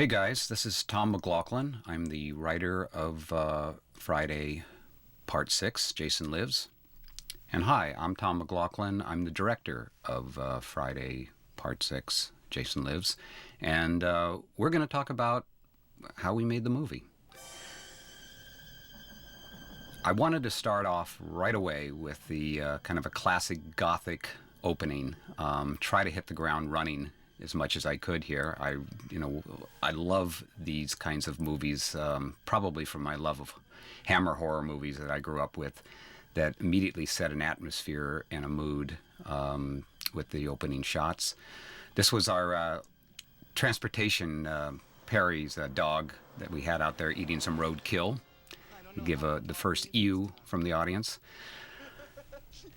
Hey guys, this is Tom McLaughlin. I'm the writer of Friday Part 6, Jason Lives. And hi, I'm Tom McLaughlin. I'm the director of Friday Part 6, Jason Lives. And we're going to talk about how we made the movie. I wanted to start off right away with the kind of a classic Gothic opening, try to hit the ground running as much as I could here. I love these kinds of movies, probably from my love of Hammer horror movies that I grew up with, that immediately set an atmosphere and a mood with the opening shots. This was our transportation, Perry's dog that we had out there eating some roadkill. We give the first ew from the audience.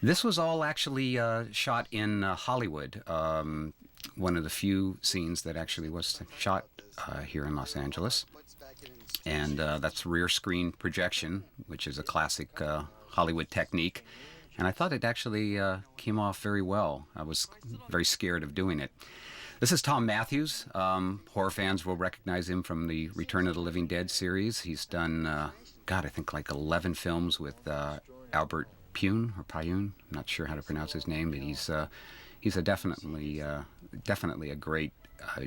This was all actually shot in Hollywood. One of the few scenes that actually was shot here in Los Angeles. And that's rear screen projection, which is a classic Hollywood technique. And I thought it actually came off very well. I was very scared of doing it. This is Thom Mathews. Horror fans will recognize him from the Return of the Living Dead series. He's done, I think like 11 films with Albert Pyun, or Pyun. I'm not sure how to pronounce his name, but he's definitely a great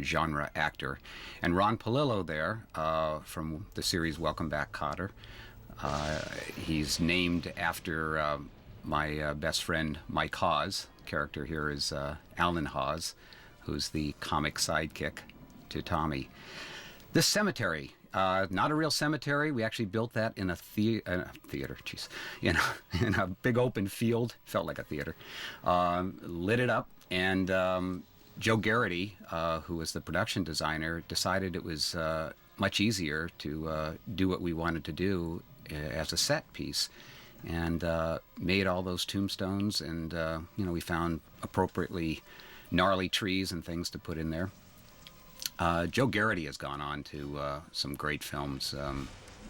genre actor. And Ron Palillo there from the series Welcome Back, Kotter. He's named after my best friend Mike Hawes. The character here is Alan Hawes, who's the comic sidekick to Tommy. This cemetery, not a real cemetery. We actually built that in a theater. Jeez, in a big open field. Felt like a theater. Lit it up, and Joe Garrity, who was the production designer, decided it was much easier to do what we wanted to do as a set piece, and made all those tombstones. And we found appropriately gnarly trees and things to put in there. Joe Garrity has gone on to some great films.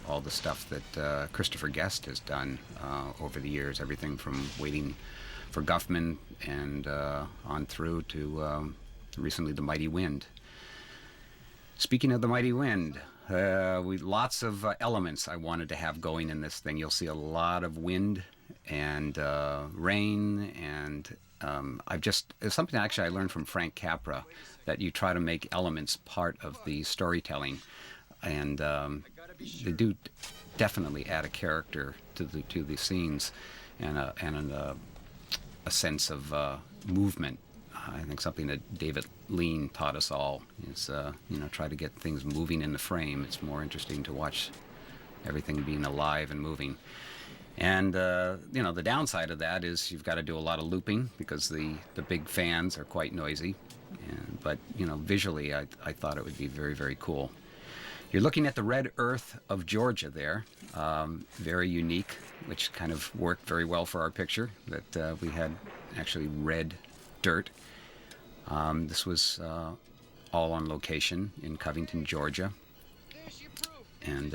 All the stuff that Christopher Guest has done over the years, everything from Waiting for Guffman and on through to recently The Mighty Wind. Speaking of The Mighty Wind, lots of elements I wanted to have going in this thing. You'll see a lot of wind and rain, and it's something actually I learned from Frank Capra, that you try to make elements part of the storytelling, and they do definitely add a character to the scenes, and a sense of movement. I think something that David Lean taught us all is try to get things moving in the frame. It's more interesting to watch everything being alive and moving. And the downside of that is you've got to do a lot of looping because the big fans are quite noisy. But visually, I thought it would be very, very cool. You're looking at the red earth of Georgia there, very unique, which kind of worked very well for our picture, that we had actually red dirt. This was all on location in Covington, Georgia, and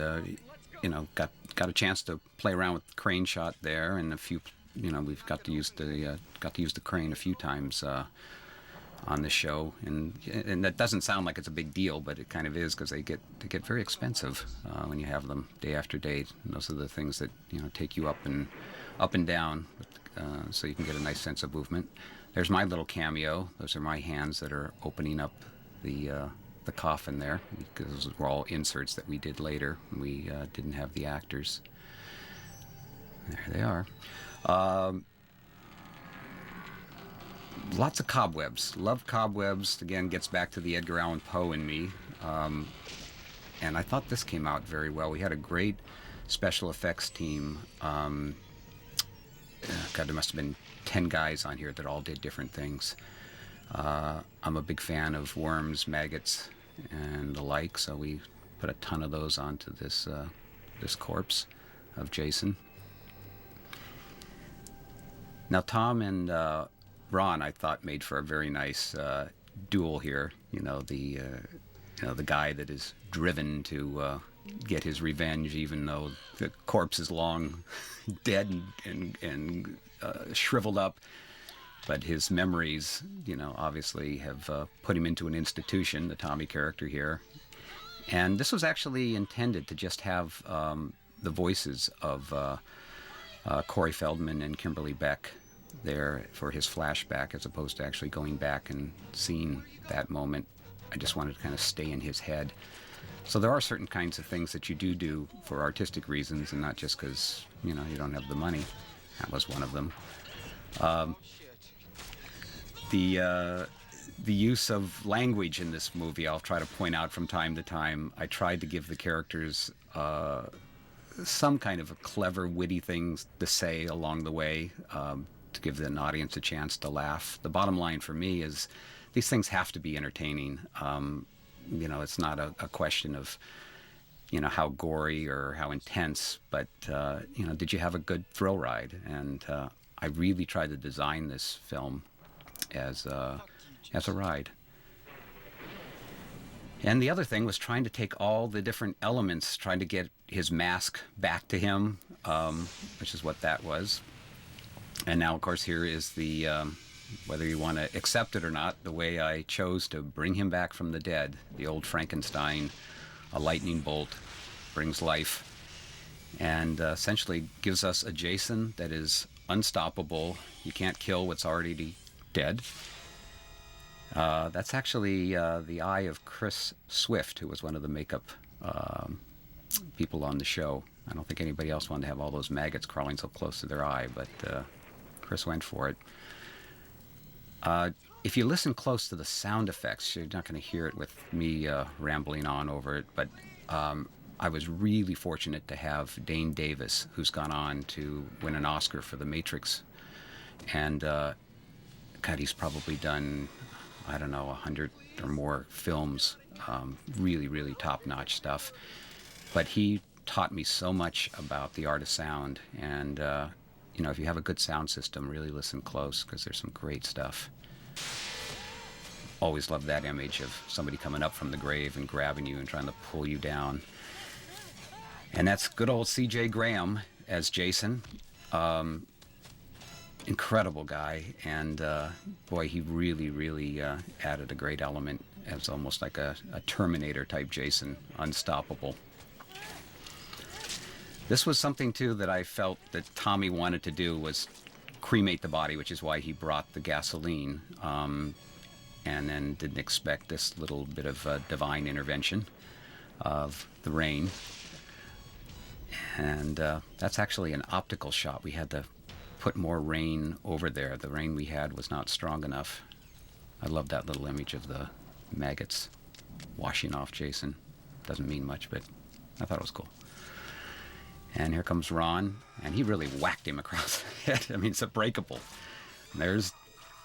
got a chance to play around with the crane shot there, and a few, we've got to use the crane a few times on the show, and that doesn't sound like it's a big deal, but it kind of is, because they get very expensive when you have them day after day. And those are the things that take you up and down, so you can get a nice sense of movement. There's my little cameo. Those are my hands that are opening up the coffin there, because those were all inserts that we did later. We didn't have the actors. There they are. Lots of cobwebs. Love cobwebs. Again, gets back to the Edgar Allan Poe in me. And I thought this came out very well. We had a great special effects team. God, there must have been 10 guys on here that all did different things. I'm a big fan of worms, maggots, and the like, so we put a ton of those onto this corpse of Jason. Now, Tom and Ron, I thought, made for a very nice duel here. The guy that is driven to get his revenge, even though the corpse is long dead and shriveled up. But his memories, obviously have put him into an institution, the Tommy character here. And this was actually intended to just have the voices of Corey Feldman and Kimberly Beck there for his flashback, as opposed to actually going back and seeing that moment. I just wanted to kind of stay in his head. So there are certain kinds of things that you do for artistic reasons, and not just because, you know, you don't have the money. That was one of them. The use of language in this movie, I'll try to point out from time to time. I tried to give the characters some kind of a clever, witty things to say along the way, to give an audience a chance to laugh. The bottom line for me is these things have to be entertaining. You know, it's not a question of, you know, how gory or how intense, but, you know, did you have a good thrill ride? And I really tried to design this film as a ride. And the other thing was trying to take all the different elements, trying to get his mask back to him, which is what that was. And now, of course, here is the, whether you want to accept it or not, the way I chose to bring him back from the dead. The old Frankenstein, a lightning bolt, brings life, and essentially gives us a Jason that is unstoppable. You can't kill what's already dead. That's actually the eye of Chris Swift, who was one of the makeup people on the show. I don't think anybody else wanted to have all those maggots crawling so close to their eye, but Chris went for it. If you listen close to the sound effects, you're not going to hear it with me rambling on over it, but I was really fortunate to have Dane Davis, who's gone on to win an Oscar for The Matrix. And, God, he's probably done, I don't know, 100 or more films, really, really top-notch stuff. But he taught me so much about the art of sound. And, you know, if you have a good sound system, really listen close, because there's some great stuff. Always loved that image of somebody coming up from the grave and grabbing you and trying to pull you down. And that's good old C.J. Graham as Jason. Incredible guy, and boy, he really, really added a great element as almost like a Terminator type Jason, unstoppable. This was something too that I felt that Tommy wanted to do, was cremate the body, which is why he brought the gasoline, and then didn't expect this little bit of divine intervention of the rain. And that's actually an optical shot. We had to put more rain over there. The rain we had was not strong enough. I love that little image of the maggots washing off Jason. Doesn't mean much, but I thought it was cool. And here comes Ron, and he really whacked him across the head. I mean, it's unbreakable. There's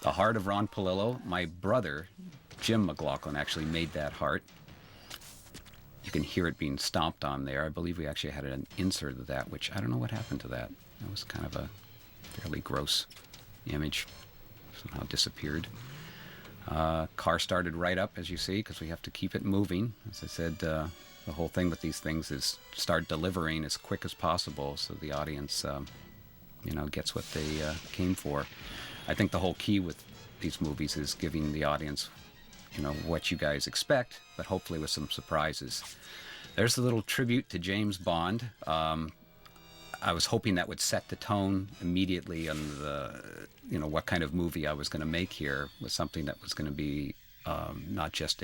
the heart of Ron Palillo. My brother, Jim McLaughlin, actually made that heart. You can hear it being stomped on there. I believe we actually had an insert of that, which I don't know what happened to that. That was kind of a fairly gross image. Somehow disappeared. Car started right up, as you see, because we have to keep it moving. As I said, the whole thing with these things is start delivering as quick as possible so the audience, you know, gets what they came for. I think the whole key with these movies is giving the audience, you know, what you guys expect, but hopefully with some surprises. There's a little tribute to James Bond. I was hoping that would set the tone immediately on the, you know, what kind of movie I was going to make here, was something that was going to be not just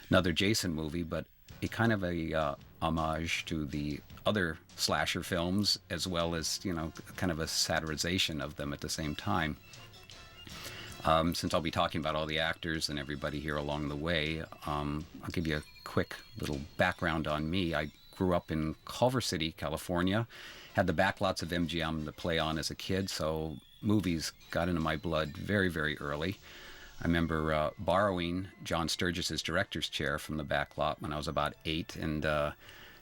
another Jason movie, but a kind of a homage to the other slasher films, as well as, you know, kind of a satirization of them at the same time. Since I'll be talking about all the actors and everybody here along the way, I'll give you a quick little background on me. I grew up in Culver City, California, had the backlots of MGM to play on as a kid, so movies got into my blood very, very early. I remember borrowing John Sturgis's director's chair from the backlot when I was about 8, and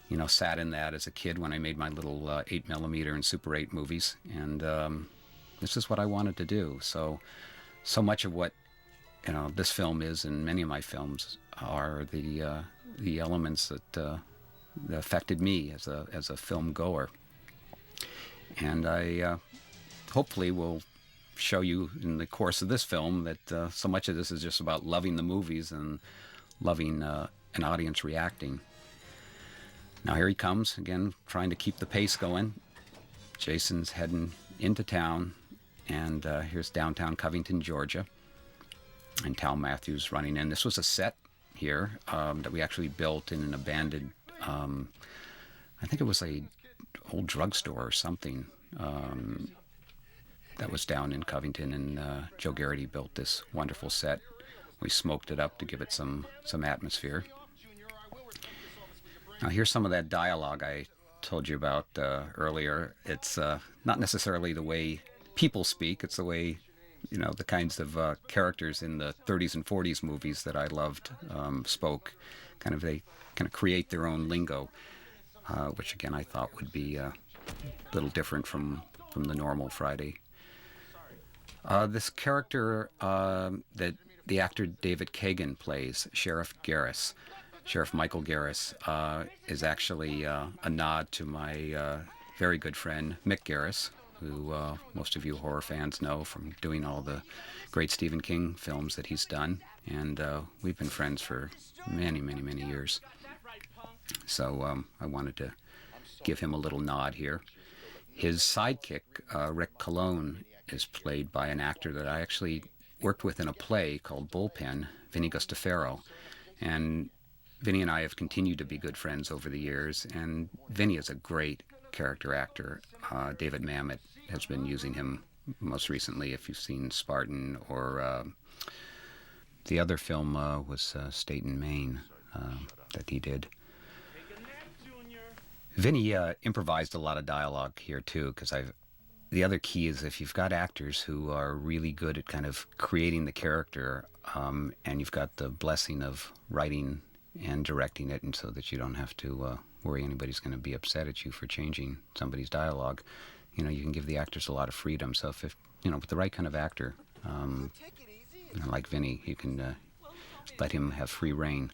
you know, sat in that as a kid when I made my little 8mm and Super 8 movies, and this is what I wanted to do. So much of what, you know, this film is, and many of my films, are the elements that affected me as a film goer. And I hopefully will show you in the course of this film that so much of this is just about loving the movies and loving an audience reacting. Now here he comes, again, trying to keep the pace going. Jason's heading into town, and here's downtown Covington, Georgia. And Tal Matthews running in. This was a set here that we actually built in an abandoned, I think it was a old drugstore or something that was down in Covington, and Joe Garrity built this wonderful set. We smoked it up to give it some atmosphere. Now here's some of that dialogue I told you about earlier. It's not necessarily the way people speak, it's the way, you know, the kinds of characters in the 30s and 40s movies that I loved spoke. They kind of create their own lingo, which again I thought would be a little different from the normal Friday. This character that the actor David Kagan plays, Sheriff Garris, Sheriff Michael Garris, is actually a nod to my very good friend Mick Garris, who most of you horror fans know from doing all the great Stephen King films that he's done. And we've been friends for many, many, many years. So I wanted to give him a little nod here. His sidekick, Rick Colon, is played by an actor that I actually worked with in a play called Bullpen, Vinny Gustafaro. And Vinny and I have continued to be good friends over the years, and Vinny is a great character actor. David Mamet has been using him most recently, if you've seen Spartan, or the other film was State and Maine that he did. Vinny improvised a lot of dialogue here too, because the other key is if you've got actors who are really good at kind of creating the character, and you've got the blessing of writing and directing it, and so that you don't have to worry anybody's going to be upset at you for changing somebody's dialogue, you know, you can give the actors a lot of freedom. So if you know, with the right kind of actor, like Vinny, you can let him have free reign.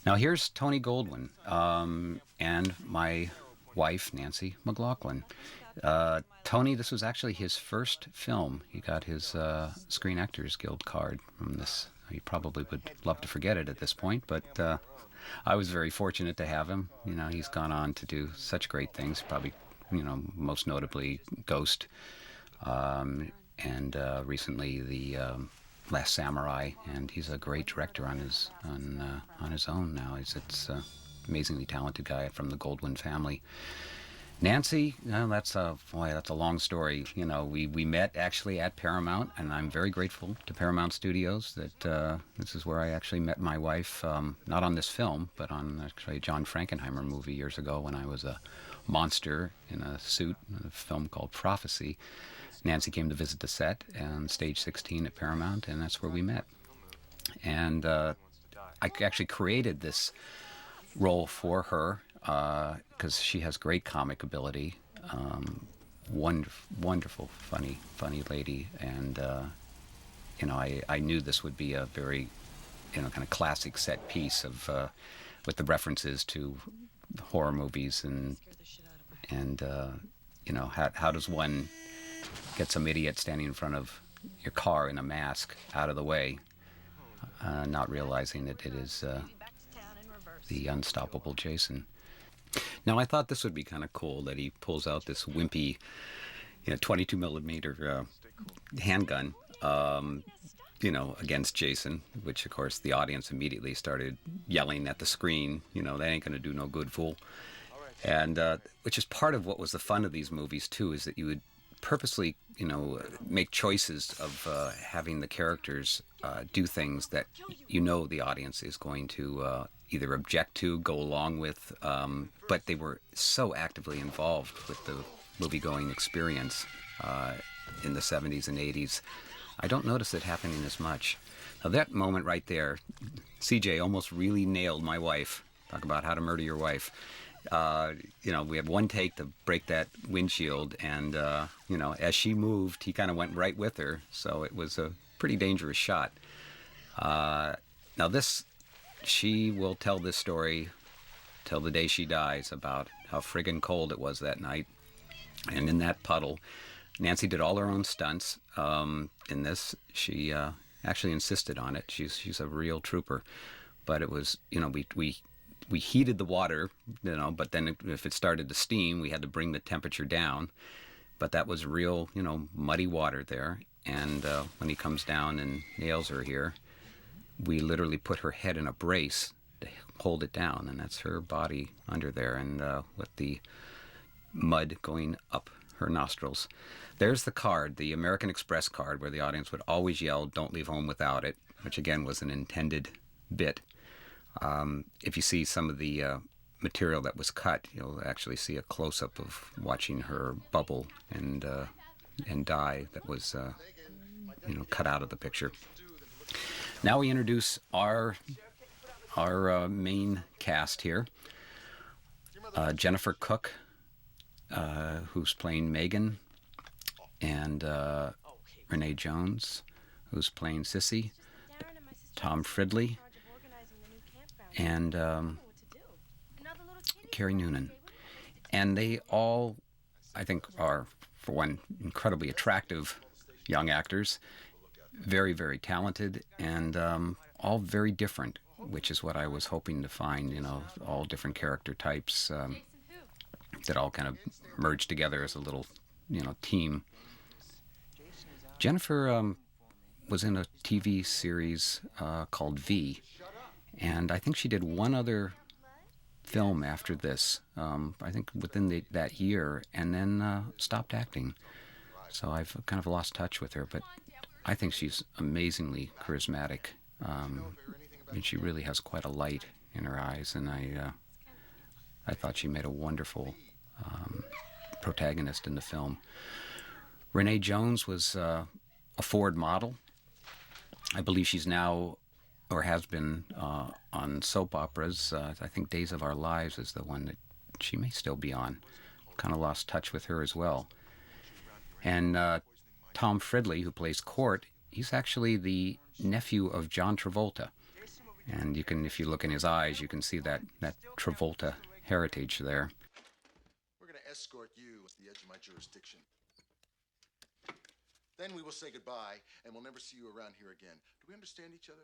Now here's Tony Goldwyn and my wife, Nancy McLaughlin. Tony, this was actually his first film. He got his Screen Actors Guild card from this. He probably would love to forget it at this point, but I was very fortunate to have him. You know, he's gone on to do such great things, probably, you know, most notably Ghost, and recently the Last Samurai, and he's a great director on his own now. It's amazingly talented guy from the Goldwyn family. Nancy, that's a long story. You know, we met actually at Paramount, and I'm very grateful to Paramount Studios that this is where I actually met my wife, not on this film, but on actually a John Frankenheimer movie years ago when I was a monster in a suit in a film called Prophecy. Nancy came to visit the set on Stage 16 at Paramount, and that's where we met. And I actually created this role for her because she has great comic ability, wonderful, funny lady, and you know, I knew this would be a very, you know, kind of classic set piece of with the references to horror movies and you know, how does one get some idiot standing in front of your car in a mask out of the way, not realizing that it is the unstoppable Jason. Now, I thought this would be kind of cool that he pulls out this wimpy, you know, 22 millimeter handgun, you know, against Jason, which of course the audience immediately started yelling at the screen, you know, that ain't going to do no good, fool. And which is part of what was the fun of these movies too, is that you would purposely, you know, make choices of having the characters do things that you know the audience is going to either object to, go along with, but they were so actively involved with the movie-going experience in the 70s and 80s. I don't notice it happening as much. Now that moment right there, CJ almost really nailed my wife. Talk about how to murder your wife. You know, we had one take to break that windshield, and you know, as she moved, he kind of went right with her, so it was a pretty dangerous shot. Now this, she will tell this story till the day she dies about how friggin' cold it was that night, and in that puddle, Nancy did all her own stunts. In this, she actually insisted on it. She's a real trooper, but it was, you know, we we heated the water, but then if it started to steam, we had to bring the temperature down. But that was real, muddy water there. And when he comes down and nails her here, we literally put her head in a brace to hold it down, and that's her body under there, and with the mud going up her nostrils. There's the card, the American Express card, where the audience would always yell, "Don't leave home without it," which again was an intended bit. If you see some of the material that was cut, you'll actually see a close-up of watching her bubble and die that was cut out of the picture. Now we introduce our main cast here. Jennifer Cook, who's playing Megan, and Renee Jones, who's playing Sissy, Tom Fridley, and Carrie Noonan. And they all, I think, are, for one, incredibly attractive young actors, very, very talented, and all very different, which is what I was hoping to find, all different character types that all kind of merged together as a little, team. Jennifer was in a TV series called V, and I think she did one other film after this, I think within that year, and then stopped acting. So I've kind of lost touch with her, but I think she's amazingly charismatic. And she really has quite a light in her eyes, and I thought she made a wonderful protagonist in the film. Renee Jones was a Ford model. I believe she's now, or has been, on soap operas. I think Days of Our Lives is the one that she may still be on. Kind of lost touch with her as well. And Tom Fridley, who plays Court, he's actually the nephew of John Travolta. And you can, if you look in his eyes, you can see that Travolta heritage there. We're going to escort you to the edge of my jurisdiction. Then we will say goodbye, and we'll never see you around here again. Do we understand each other?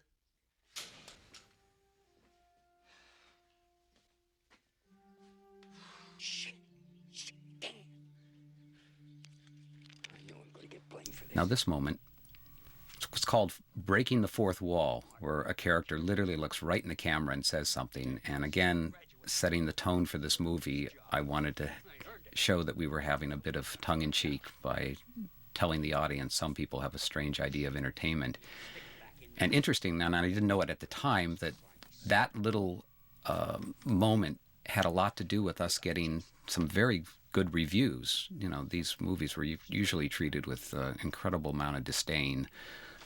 Shit, damn. I know I'm going to get blamed for this. Now this moment, it's called breaking the fourth wall, where a character literally looks right in the camera and says something. And again, setting the tone for this movie, I wanted to show that we were having a bit of tongue-in-cheek by telling the audience some people have a strange idea of entertainment. And interesting, and I didn't know it at the time, that little moment had a lot to do with us getting some very good reviews. These movies were usually treated with incredible amount of disdain,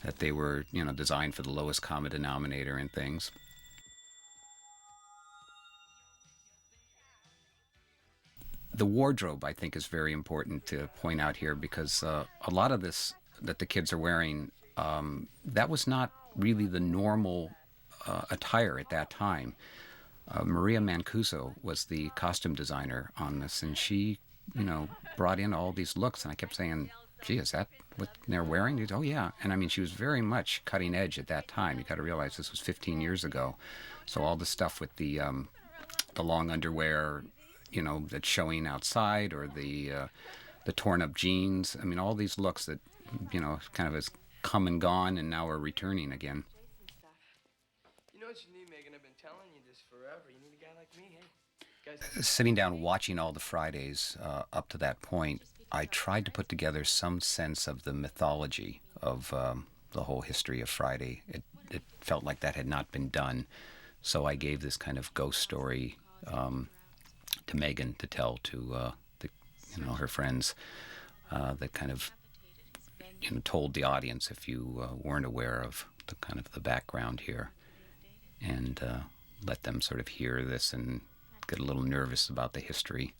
that they were, designed for the lowest common denominator and things. The wardrobe, I think, is very important to point out here, because a lot of this that the kids are wearing, that was not really the normal attire at that time. Maria Mancuso was the costume designer on this, and she, brought in all these looks, and I kept saying, gee, is that what they're wearing? Goes, oh, yeah. And I mean, she was very much cutting edge at that time. You got to realize this was 15 years ago. So all the stuff with the long underwear, that's showing outside, or the torn up jeans. I mean, all these looks that, kind of has come and gone, and now are returning again. You know what you need, Megan? I've been telling you this forever. You need a guy like me, hey? Sitting down watching all the Fridays up to that point, I tried to put together some sense of the mythology of the whole history of Friday. It felt like that had not been done, so I gave this kind of ghost story to Megan to tell to her friends, that kind of told the audience, if you weren't aware of the kind of the background here, and let them sort of hear this and get a little nervous about the history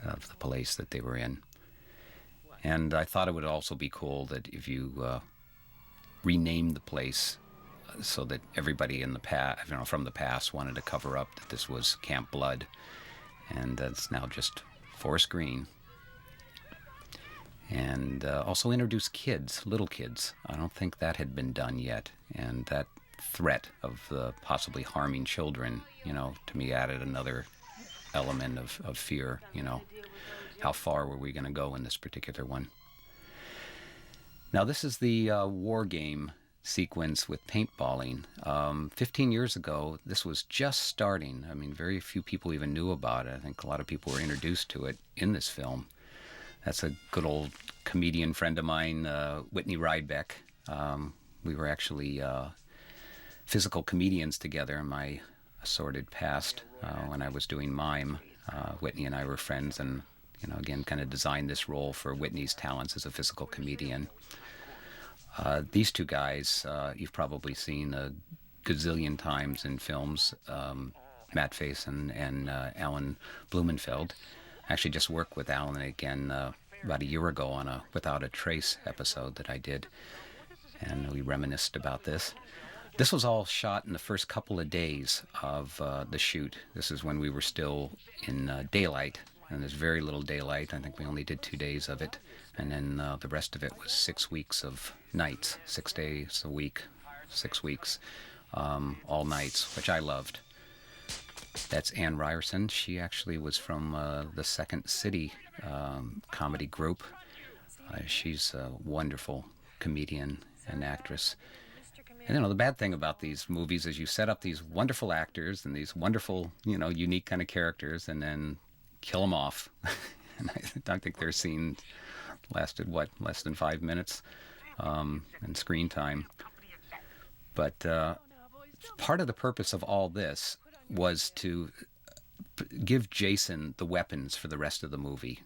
of the place that they were in. And I thought it would also be cool that if you renamed the place so that everybody in the past, from the past, wanted to cover up that this was Camp Blood, and it's now just Forest Green. And also introduce kids, little kids. I don't think that had been done yet, and that threat of possibly harming children, to me added another element of fear. How far were we going to go in this particular one? Now, this is the war game sequence with paintballing. 15 years ago, this was just starting. I mean, very few people even knew about it. I think a lot of people were introduced to it in this film. That's a good old comedian friend of mine, Whitney Rydbeck. We were actually physical comedians together in my assorted past when I was doing mime. Whitney and I were friends, and again, kind of designed this role for Whitney's talents as a physical comedian. These two guys you've probably seen a gazillion times in films. Matt Faison and Alan Blumenfeld. Actually just worked with Alan again about a year ago on a Without a Trace episode that I did, and we reminisced about this. This was all shot in the first couple of days of the shoot. This is when we were still in daylight, and there's very little daylight. I think we only did 2 days of it, and then the rest of it was 6 weeks of nights, 6 days a week, 6 weeks, all nights, which I loved. That's Ann Ryerson. She actually was from the Second City comedy group. She's a wonderful comedian and actress. And the bad thing about these movies is you set up these wonderful actors and these wonderful, unique kind of characters, and then kill them off. And I think their scene lasted, less than 5 minutes in screen time. But part of the purpose of all this was to give Jason the weapons for the rest of the movie.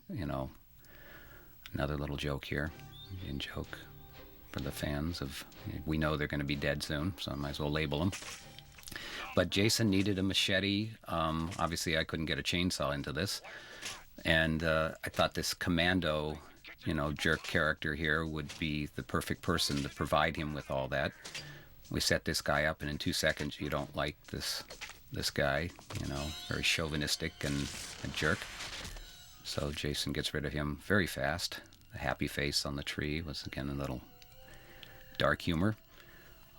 Another little joke here, Indian joke for the fans of, we know they're going to be dead soon, so I might as well label them. But Jason needed a machete. Obviously, I couldn't get a chainsaw into this, and I thought this commando, jerk character here would be the perfect person to provide him with all that. We set this guy up, and in 2 seconds, you don't like this guy, very chauvinistic and a jerk. So Jason gets rid of him very fast. The happy face on the tree was, again, a little dark humor.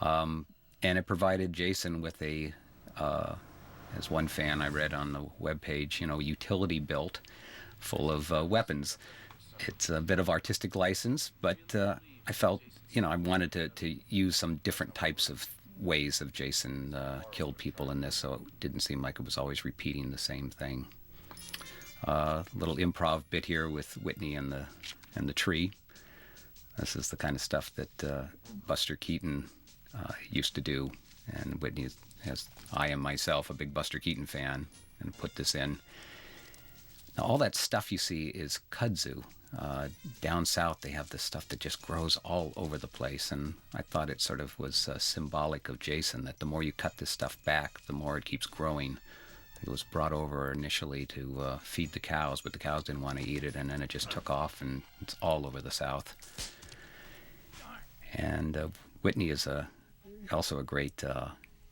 And it provided Jason with a, as one fan I read on the webpage, utility belt full of weapons. It's a bit of artistic license, but I felt, I wanted to use some different types of ways of Jason killed people in this, so it didn't seem like it was always repeating the same thing. Little improv bit here with Whitney and the tree. This is the kind of stuff that Buster Keaton used to do, and Whitney I am myself a big Buster Keaton fan, and put this in. Now all that stuff you see is kudzu. Down south they have this stuff that just grows all over the place, and I thought it sort of was symbolic of Jason, that the more you cut this stuff back, the more it keeps growing. It was brought over initially to feed the cows, but the cows didn't want to eat it, and then it just took off, and it's all over the south. And Whitney is also a great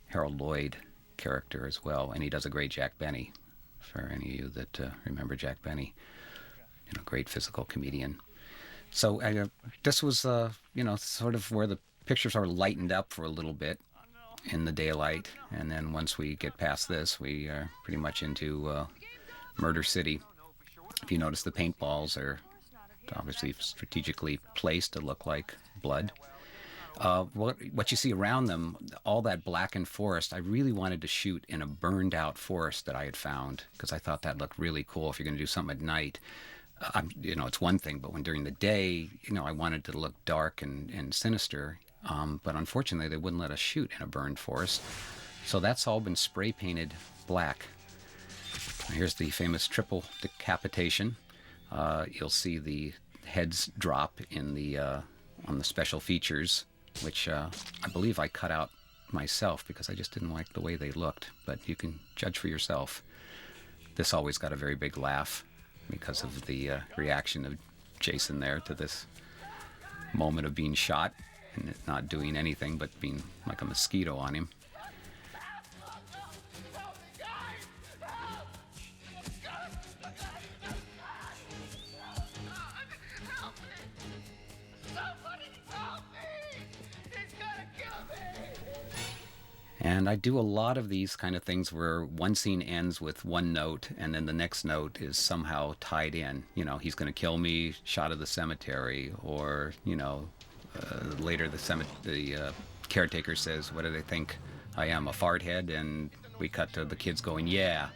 Harold Lloyd character as well, and he does a great Jack Benny, for any of you that remember Jack Benny. Great physical comedian. So this was, sort of where the pictures are lightened up for a little bit in the daylight, and then once we get past this, we are pretty much into Murder City. If you notice, the paintballs are obviously strategically placed to look like blood. What you see around them, all that blackened forest, I really wanted to shoot in a burned out forest that I had found, because I thought that looked really cool if you're going to do something at night. It's one thing, but when during the day, I wanted to look dark and sinister. But unfortunately, they wouldn't let us shoot in a burned forest. So that's all been spray painted black. Here's the famous triple decapitation. You'll see the heads drop in the on the special features, which I believe I cut out myself because I just didn't like the way they looked. But you can judge for yourself. This always got a very big laugh because of the reaction of Jason there to this moment of being shot and it not doing anything but being like a mosquito on him. And I do a lot of these kind of things where one scene ends with one note and then the next note is somehow tied in. You know, he's going to kill me, shot of the cemetery, or, you know, later the caretaker says, what do they think I am, a fart head? And we cut to the kids going, yeah.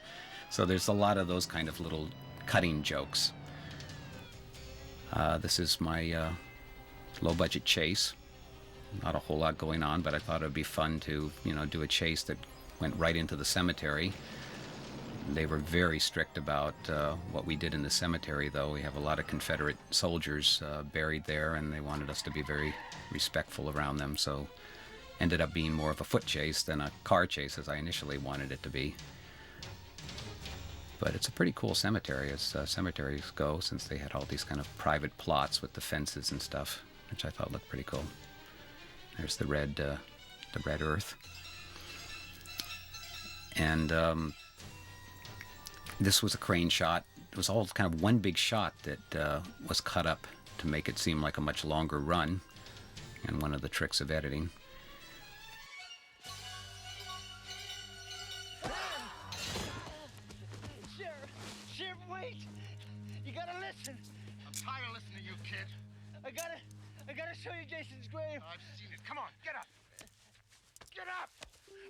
So there's a lot of those kind of little cutting jokes. This is my low-budget chase. Not a whole lot going on, but I thought it would be fun to, you know, do a chase that went right into the cemetery. They were very strict about what we did in the cemetery, though. We have a lot of Confederate soldiers buried there, and they wanted us to be very respectful around them, so ended up being more of a foot chase than a car chase as I initially wanted it to be. But it's a pretty cool cemetery as cemeteries go, since they had all these kind of private plots with the fences and stuff, which I thought looked pretty cool. There's the red earth. And this was a crane shot. It was all kind of one big shot that was cut up to make it seem like a much longer run, and one of the tricks of editing. Sheriff, wait! You gotta listen. I'm tired of listening to you, kid. I gotta show you Jason's grave. I've seen it. Come on, get up. Get up!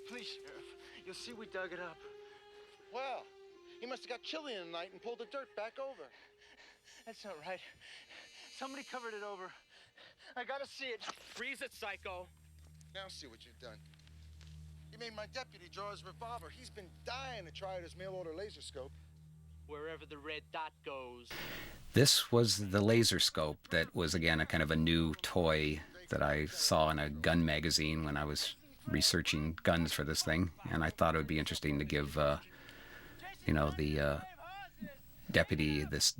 Please, Sheriff. You'll see we dug it up. Well, he must have got chilly in the night and pulled the dirt back over. That's not right. Somebody covered it over. I gotta see it. Freeze it, psycho. Now see what you've done. You made my deputy draw his revolver. He's been dying to try it his mail-order laser scope. Wherever the red dot goes. This was the laser scope that was, again, a kind of a new toy that I saw in a gun magazine when I was researching guns for this thing, and I thought it would be interesting to give, you know, the deputy this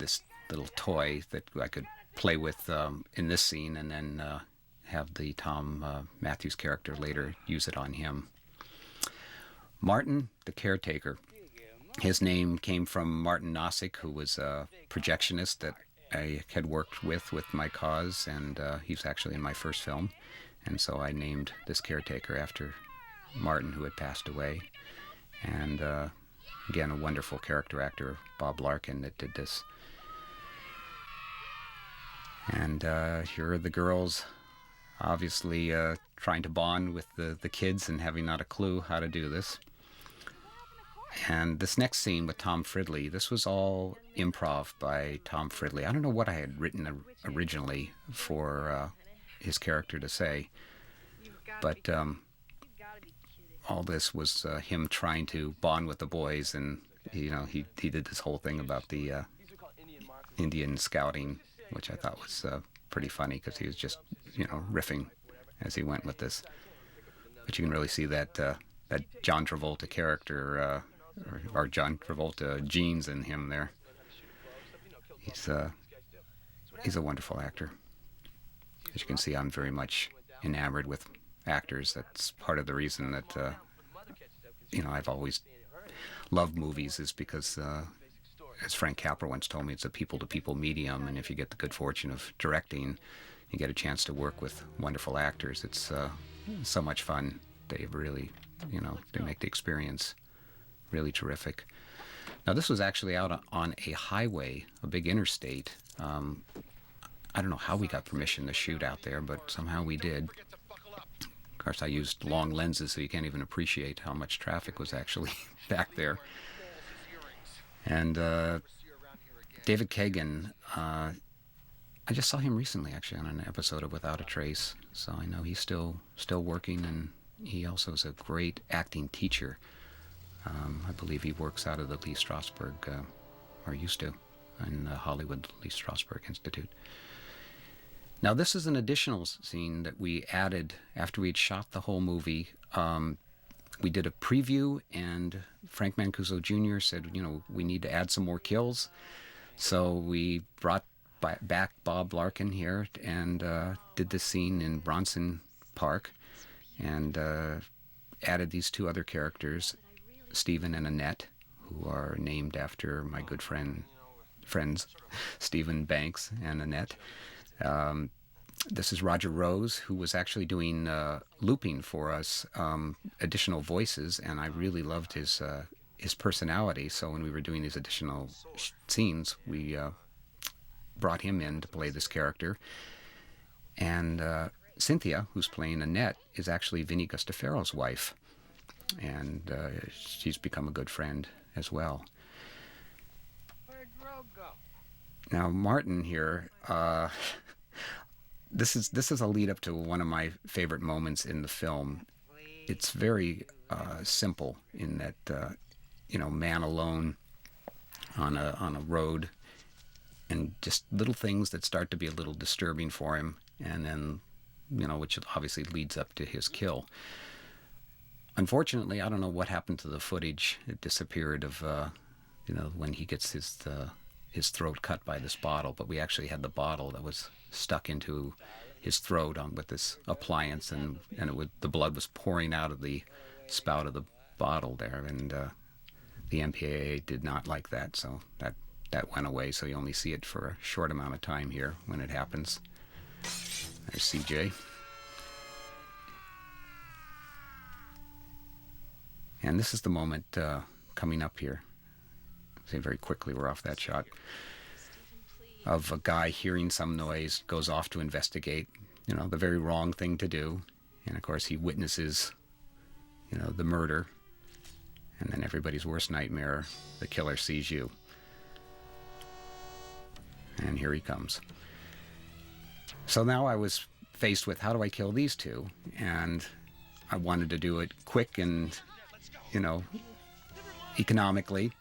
little toy that I could play with in this scene, and then have the Tom Matthews character later use it on him. Martin, the caretaker. His name came from Martin Nozick, who was a projectionist that I had worked with my cause, and he was actually in my first film. And so I named this caretaker after Martin, who had passed away. And again, a wonderful character actor, Bob Larkin, that did this. And here are the girls, obviously trying to bond with the kids and having not a clue how to do this. And this next scene with Tom Fridley, this was all improv by Tom Fridley. I don't know what I had written originally for his character to say, but all this was him trying to bond with the boys, and you know, he did this whole thing about the Indian scouting, which I thought was pretty funny, because he was just, you know, riffing as he went with this. But you can really see that that John Travolta character, or John Travolta genes in him there. He's a wonderful actor. As you can see, I'm very much enamored with actors. That's part of the reason that you know, I've always loved movies, is because as Frank Capra once told me, it's a people-to-people medium, and if you get the good fortune of directing, you get a chance to work with wonderful actors. It's so much fun. They really, you know, they make the experience really terrific. Now, this was actually out on a highway, a big interstate. I don't know how we got permission to shoot out there, but somehow we did. Of course, I used long lenses, so you can't even appreciate how much traffic was actually back there. And David Kagan, I just saw him recently, actually, on an episode of Without a Trace, so I know he's still working, and he also is a great acting teacher. I believe he works out of the Lee Strasberg, or used to, in the Hollywood Lee Strasberg Institute. Now, this is an additional scene that we added after we'd shot the whole movie. We did a preview, and Frank Mancuso Jr. said, you know, we need to add some more kills. So we brought back Bob Larkin here and did this scene in Bronson Park, and added these two other characters, Stephen and Annette, who are named after my good friends, Stephen Banks and Annette. This is Roger Rose, who was actually doing looping for us, additional voices, and I really loved his personality. So when we were doing these additional scenes, we brought him in to play this character. And Cynthia, who's playing Annette, is actually Vinny Gustafero's wife, and she's become a good friend as well. Where'd Rogue go? Now Martin here, this is a lead up to one of my favorite moments in the film. It's very simple in that man alone on a road, and just little things that start to be a little disturbing for him, and then which obviously leads up to his kill. Unfortunately, I don't know what happened to the footage. It disappeared of when he gets his throat cut by this bottle, but we actually had the bottle that was stuck into his throat with this appliance, and the blood was pouring out of the spout of the bottle there, and the MPAA did not like that, so that went away. So you only see it for a short amount of time here when it happens. There's CJ. And this is the moment coming up here. See, very quickly we're off that shot of a guy hearing some noise, goes off to investigate, the very wrong thing to do. And of course he witnesses, the murder. And then everybody's worst nightmare, the killer sees you. And here he comes. So now I was faced with, how do I kill these two? And I wanted to do it quick and, economically.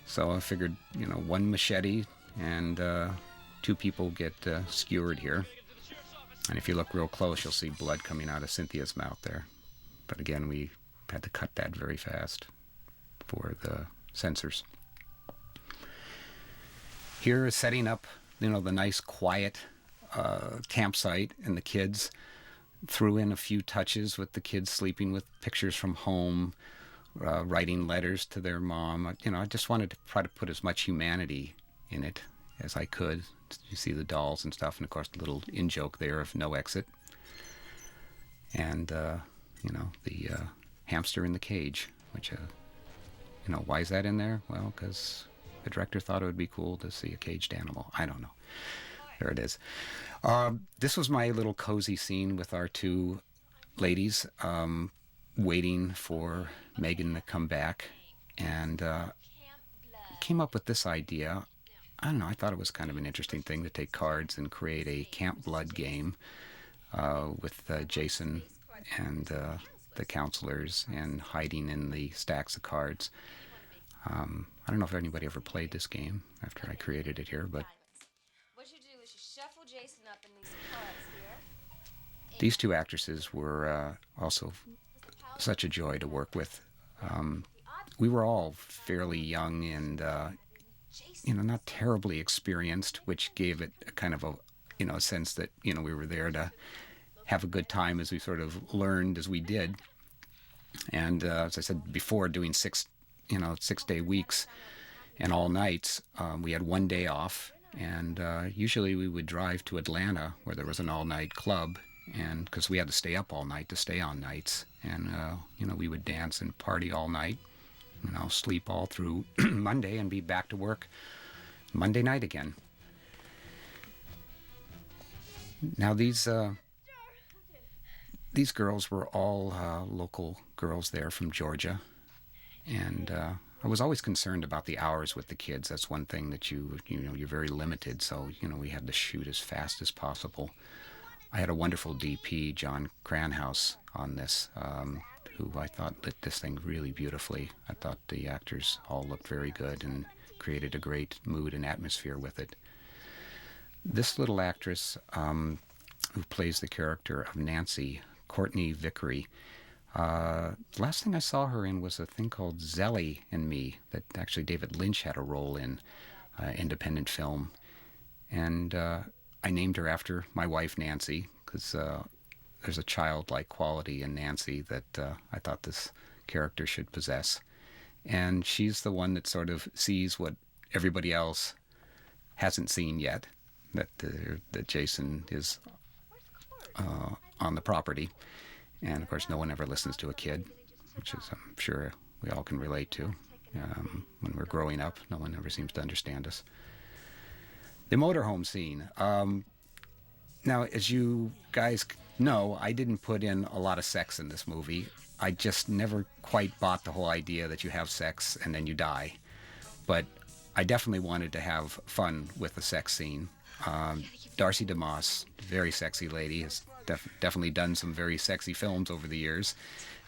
So I figured, one machete and 2 people get skewered here. And if you look real close, you'll see blood coming out of Cynthia's mouth there. But again, we had to cut that very fast for the censors. Here is setting up, the nice quiet campsite, and the kids. Threw in a few touches with the kids sleeping with pictures from home, writing letters to their mom. I just wanted to try to put as much humanity in it as I could. You see the dolls and stuff, and of course the little in-joke there of no exit. And, the hamster in the cage, which, why is that in there? Well, because the director thought it would be cool to see a caged animal. I don't know. There it is. This was my little cozy scene with our 2 ladies, waiting for Megan to come back, and came up with this idea. I don't know, I thought it was kind of an interesting thing to take cards and create a Camp Blood game with Jason and the counselors, and hiding in the stacks of cards. I don't know if anybody ever played this game after I created it here, but What you do is you shuffle Jason up in these cards here. these 2 actresses were also such a joy to work with. We were all fairly young and, not terribly experienced, which gave it a kind of a sense that, we were there to have a good time as we sort of learned as we did. And as I said before, doing 6-day weeks and all nights, we had 1 day off. And usually we would drive to Atlanta, where there was an all-night club, and because we had to stay up all night to stay on nights. And, we would dance and party all night, sleep all through Monday and be back to work Monday night again. Now, these girls were all local girls there from Georgia, and I was always concerned about the hours with the kids. That's one thing that you're very limited, so we had to shoot as fast as possible. I had a wonderful DP, John Cranhouse, on this, who I thought lit this thing really beautifully. I thought the actors all looked very good and created a great mood and atmosphere with it. This little actress who plays the character of Nancy, Courtney Vickery, last thing I saw her in was a thing called Zelly and Me that actually David Lynch had a role in, independent film. And I named her after my wife, Nancy, because there's a childlike quality in Nancy that I thought this character should possess. And she's the one that sort of sees what everybody else hasn't seen yet, that Jason is on the property. And of course, no one ever listens to a kid, which is, I'm sure we all can relate to. When we're growing up, no one ever seems to understand us. The motorhome scene. Now, as you guys know, I didn't put in a lot of sex in this movie. I just never quite bought the whole idea that you have sex and then you die. But I definitely wanted to have fun with the sex scene. Darcy DeMoss, very sexy lady, has definitely done some very sexy films over the years.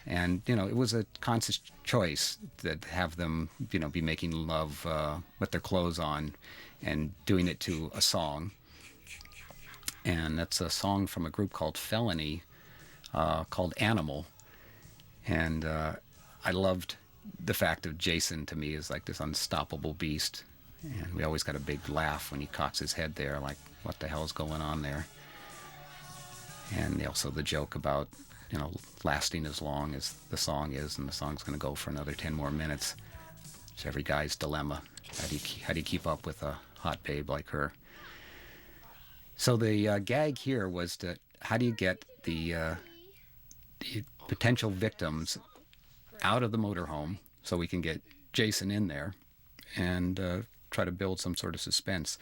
And, it was a conscious choice that have them, be making love with their clothes on and doing it to a song. And that's a song from a group called Felony, called Animal. And I loved the fact of Jason, to me, is like this unstoppable beast. And we always got a big laugh when he cocks his head there, like, what the hell's going on there? And also the joke about, lasting as long as the song is, and the song's going to go for another 10 more minutes. It's every guy's dilemma. How do you keep up with a hot babe like her? So the gag here was how do you get the potential victims out of the motorhome so we can get Jason in there and try to build some sort of suspense.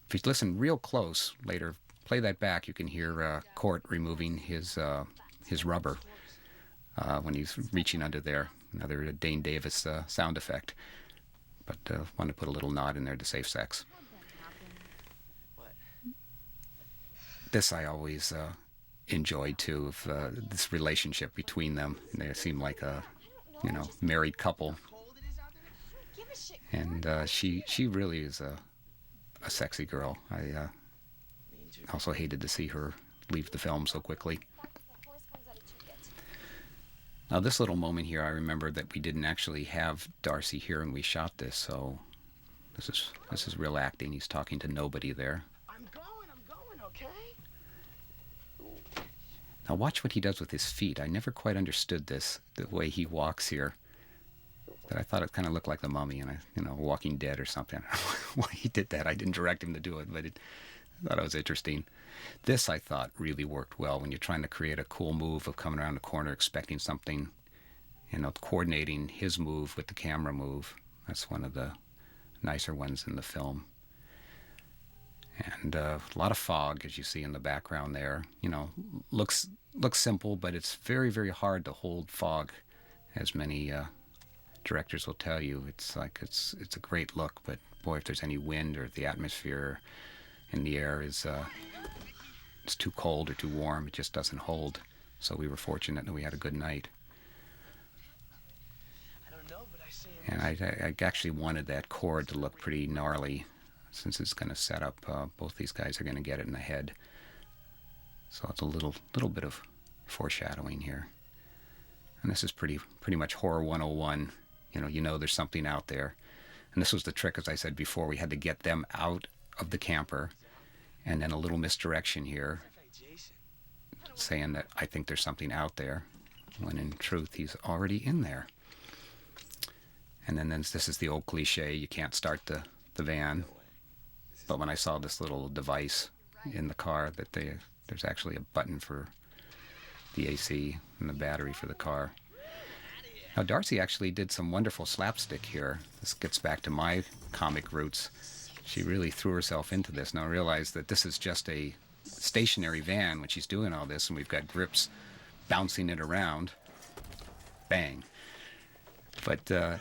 If you listen real close later, play that back, you can hear Court removing his rubber when he's reaching under there. Another Dane Davis sound effect. But wanted to put a little nod in there to safe sex. This I always enjoyed too, of this relationship between them. And they seem like a, married couple. And she really is a sexy girl. I also hated to see her leave the film so quickly. Now this little moment here, I remember that we didn't actually have Darcy here when we shot this, so this is real acting. He's talking to nobody there. I'm going, okay? Now watch what he does with his feet. I never quite understood this, the way he walks here. But I thought it kind of looked like the Mummy and Walking Dead or something. I don't know why he did that. I didn't direct him to do it, but I thought it was interesting. This, I thought, really worked well when you're trying to create a cool move of coming around the corner expecting something, coordinating his move with the camera move. That's one of the nicer ones in the film. And a lot of fog, as you see in the background there. Looks simple, but it's very, very hard to hold fog, as many directors will tell you. It's a great look, but boy, if there's any wind or if the atmosphere in the air is it's too cold or too warm, it just doesn't hold. So we were fortunate that we had a good night. And I actually wanted that cord to look pretty gnarly, since it's going to set up, both these guys are going to get it in the head. So it's a little bit of foreshadowing here. And this is pretty much Horror 101. There's something out there. And this was the trick, as I said before, we had to get them out of the camper, and then a little misdirection here, saying that I think there's something out there, when in truth he's already in there. And then this is the old cliche, you can't start the van. But when I saw this little device in the car, that there's actually a button for the AC and the battery for the car. Now Darcy actually did some wonderful slapstick here. This gets back to my comic roots. She really threw herself into this. Now realize that this is just a stationary van when she's doing all this, and we've got grips bouncing it around. Bang. But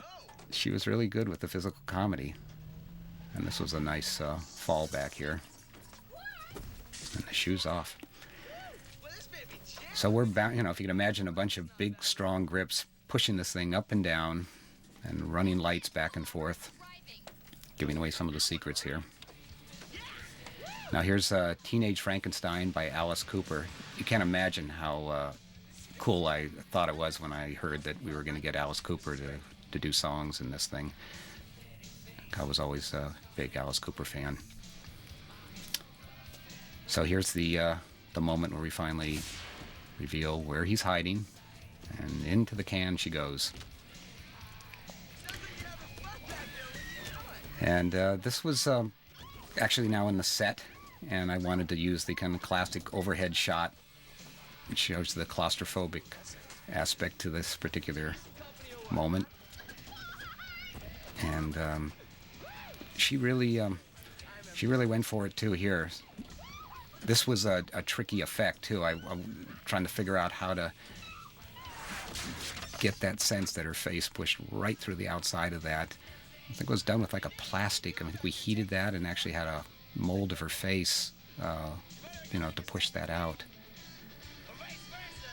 she was really good with the physical comedy. And this was a nice fallback here. And the shoe's off. So we're bound, if you can imagine a bunch of big, strong grips pushing this thing up and down and running lights back and forth, giving away some of the secrets here. Now here's Teenage Frankenstein by Alice Cooper. You can't imagine how cool I thought it was when I heard that we were going to get Alice Cooper to do songs in this thing. I was always a big Alice Cooper fan. So here's the moment where we finally reveal where he's hiding, and into the can she goes. And this was actually now in the set, and I wanted to use the kind of classic overhead shot which shows the claustrophobic aspect to this particular moment. And she really went for it too here. This was a tricky effect too. I'm trying to figure out how to get that sense that her face pushed right through the outside of that. I think it was done with like a plastic. I think we heated that and actually had a mold of her face, to push that out.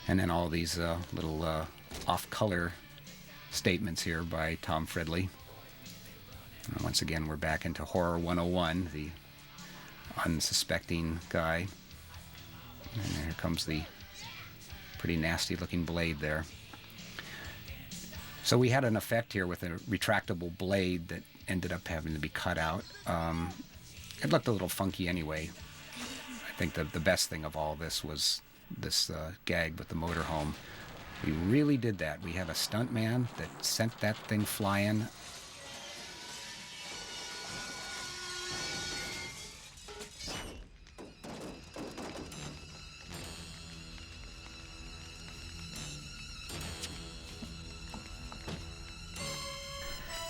And then all these little off-color statements here by Tom Fridley. And once again, we're back into Horror 101, the unsuspecting guy. And here comes the pretty nasty-looking blade there. So we had an effect here with a retractable blade that ended up having to be cut out. It looked a little funky anyway. I think the best thing of all this was this gag with the motorhome. We really did that. We had a stuntman that sent that thing flying.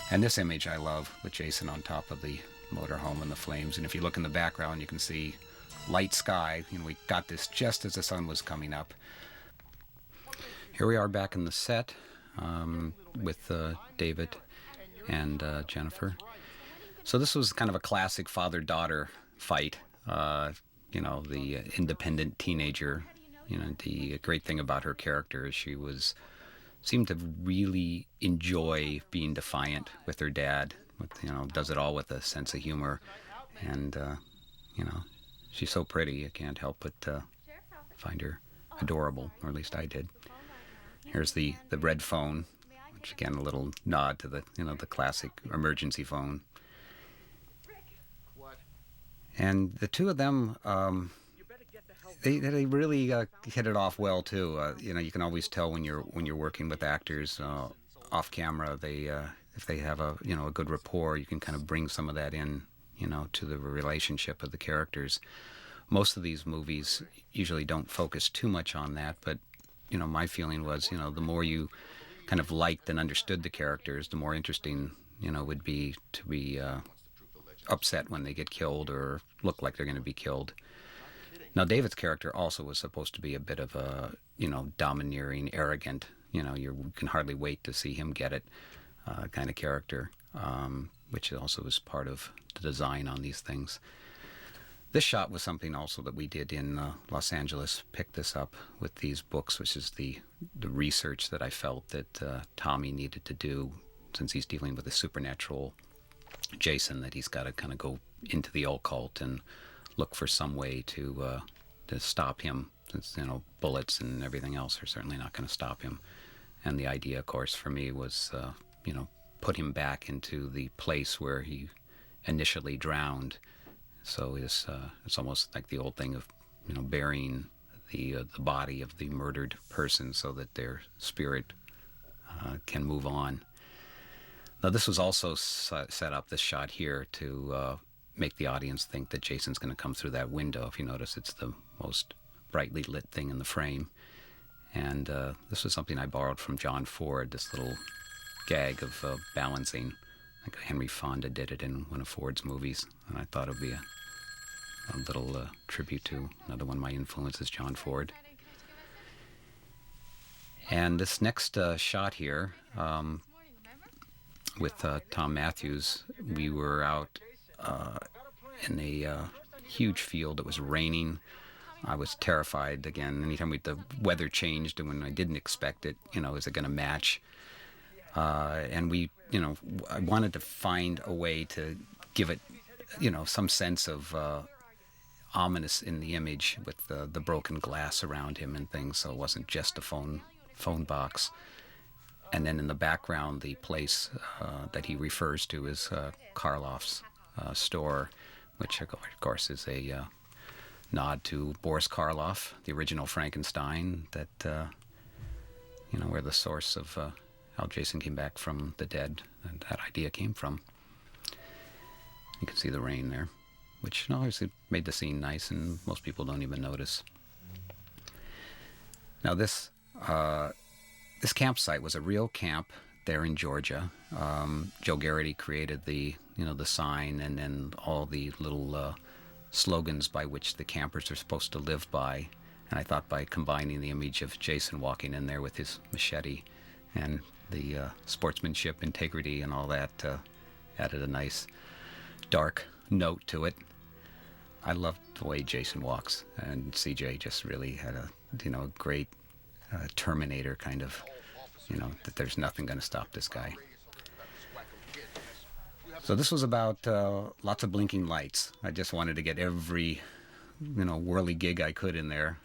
And this image I love, with Jason on top of the motorhome and the flames. And if you look in the background, you can see light sky. We got this just as the sun was coming up. Here we are back in the set with David and Jennifer. So this was kind of a classic father-daughter fight. The independent teenager. The great thing about her character is she seemed to really enjoy being defiant with her dad. Does it all with a sense of humor. And, she's so pretty, you can't help but find her adorable, or at least I did. Here's the red phone, which again, a little nod to the classic emergency phone. And the two of them, they really hit it off well too. You can always tell when you're working with actors off camera. If they have a good rapport, you can kind of bring some of that in, to the relationship of the characters. Most of these movies usually don't focus too much on that, but my feeling was, the more you kind of liked and understood the characters, the more interesting, would be to be upset when they get killed or look like they're going to be killed. Now, David's character also was supposed to be a bit of a, domineering, arrogant, you can hardly wait to see him get it kind of character, which also was part of the design on these things. This shot was something also that we did in Los Angeles, picked this up with these books, which is the research that I felt that Tommy needed to do, since he's dealing with a supernatural Jason, that he's got to kind of go into the occult and look for some way to stop him, since bullets and everything else are certainly not going to stop him. And the idea, of course, for me was put him back into the place where he initially drowned. So it's almost like the old thing of burying the body of the murdered person so that their spirit can move on. Now, this was also set up, this shot here, to make the audience think that Jason's going to come through that window. If you notice, it's the most brightly lit thing in the frame. And this was something I borrowed from John Ford, this little gag of balancing. I think Henry Fonda did it in one of Ford's movies, and I thought it would be a little tribute to another one of my influences, John Ford. And this next shot here, with Tom Matthews, we were out in a huge field. It was raining. I was terrified again. Anytime the weather changed, and when I didn't expect it, is it going to match? And I wanted to find a way to give it, some sense of ominous in the image with the broken glass around him and things, so it wasn't just a phone box. And then in the background, the place that he refers to is Karloff's store, which of course is a nod to Boris Karloff, the original Frankenstein, that where the source of how Jason came back from the dead, and that idea came from. You can see the rain there, which obviously made the scene nice, and most people don't even notice. Now this campsite was a real camp there in Georgia. Joe Garrity created the sign and then all the little slogans by which the campers are supposed to live by. And I thought by combining the image of Jason walking in there with his machete and the sportsmanship, integrity, and all that added a nice dark note to it. I loved the way Jason walks, and CJ just really had a great Terminator kind of, that there's nothing going to stop this guy. So this was about lots of blinking lights. I just wanted to get every whirly-gig I could in there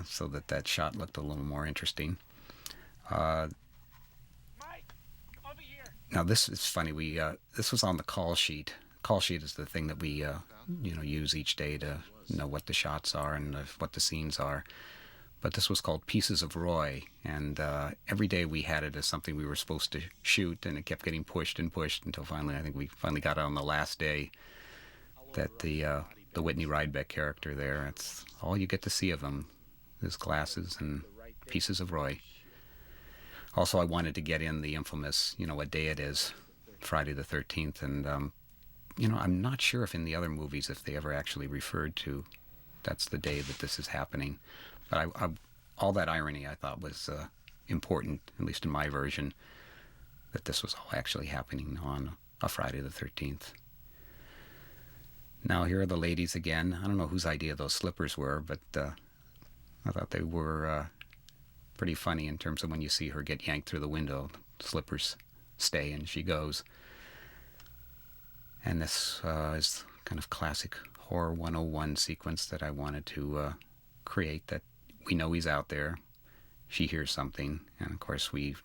so that shot looked a little more interesting. Now this is funny. This was on the call sheet. Call sheet is the thing that we use each day to know what the shots are and what the scenes are. But this was called Pieces of Roy, and every day we had it as something we were supposed to shoot, and it kept getting pushed and pushed until finally, I think we finally got it on the last day that the Whitney Rydbeck character there, it's all you get to see of him, his glasses and Pieces of Roy. Also, I wanted to get in the infamous, what day it is, Friday the 13th, and I'm not sure if in the other movies if they ever actually referred to that's the day that this is happening. But all that irony I thought was important, at least in my version, that this was all actually happening on a Friday the 13th. Now here are the ladies again. I don't know whose idea those slippers were, but I thought they were pretty funny in terms of when you see her get yanked through the window, slippers stay and she goes. And this is kind of classic Horror 101 sequence that I wanted to create, that we know he's out there, she hears something, and of course we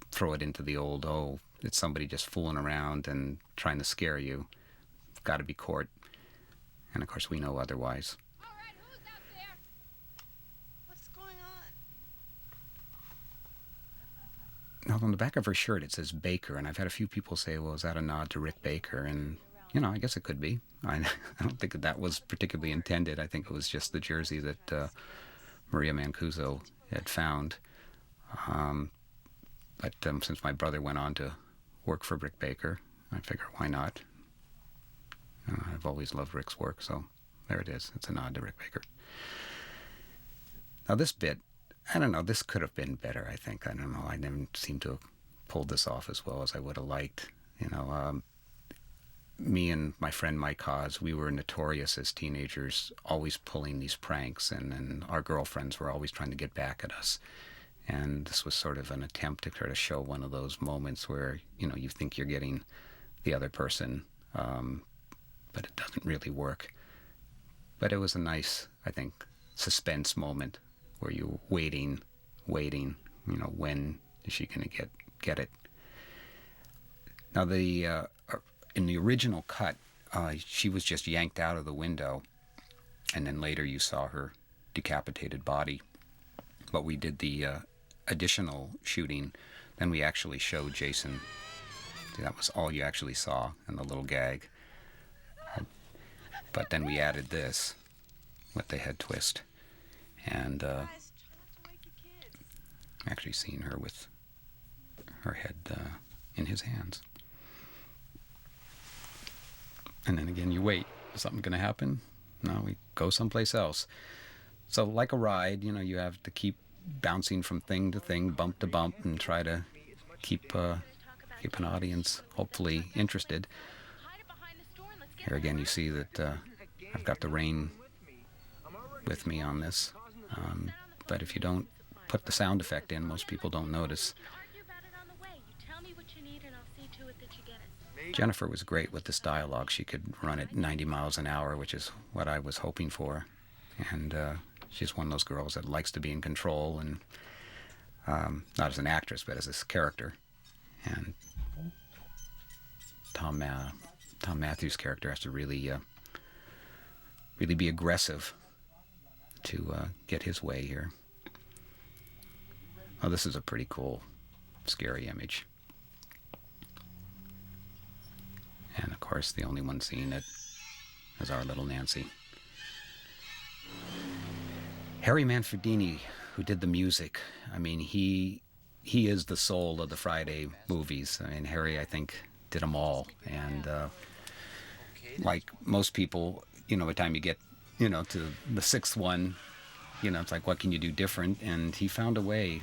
throw it into the old, it's somebody just fooling around and trying to scare you. Got to be Court. And of course we know otherwise. All right, who's out there? What's going on? Now on the back of her shirt it says Baker, and I've had a few people say, well, is that a nod to Rick Baker? And I guess it could be. I don't think that was particularly intended. I think it was just the jersey that Maria Mancuso had found. But since my brother went on to work for Rick Baker, I figure why not? I've always loved Rick's work, so there it is. It's a nod to Rick Baker. Now this bit, I don't know, this could have been better, I think. I don't know. I didn't seem to have pulled this off as well as I would have liked. Me and my friend Mike Hawes, we were notorious as teenagers, always pulling these pranks, and our girlfriends were always trying to get back at us. And this was sort of an attempt to try to show one of those moments where, you think you're getting the other person, but it doesn't really work. But it was a nice, I think, suspense moment where you're waiting, when is she going to get it? Now, in the original cut, she was just yanked out of the window, and then later you saw her decapitated body. But we did the additional shooting, then we actually showed Jason. That was all you actually saw in the little gag. But then we added this with the head twist, and actually seeing her with her head in his hands. And then again, you wait. Is something going to happen? No, we go someplace else. So like a ride, you have to keep bouncing from thing to thing, bump to bump, and try to keep an audience hopefully interested. Here again, you see that I've got the rain with me on this. But if you don't put the sound effect in, most people don't notice. Jennifer was great with this dialogue. She could run at 90 miles an hour, which is what I was hoping for. And she's one of those girls that likes to be in control, and not as an actress, but as a character. And Tom Matthews' character has to really be aggressive to get his way here. Oh, this is a pretty cool, scary image. And of course, the only one seeing it is our little Nancy. Harry Manfredini who did the music. I mean, he is the soul of the Friday movies. I mean, Harry, I think, did them all. And like most people, by the time you get, to the sixth one, it's like, what can you do different? And he found a way.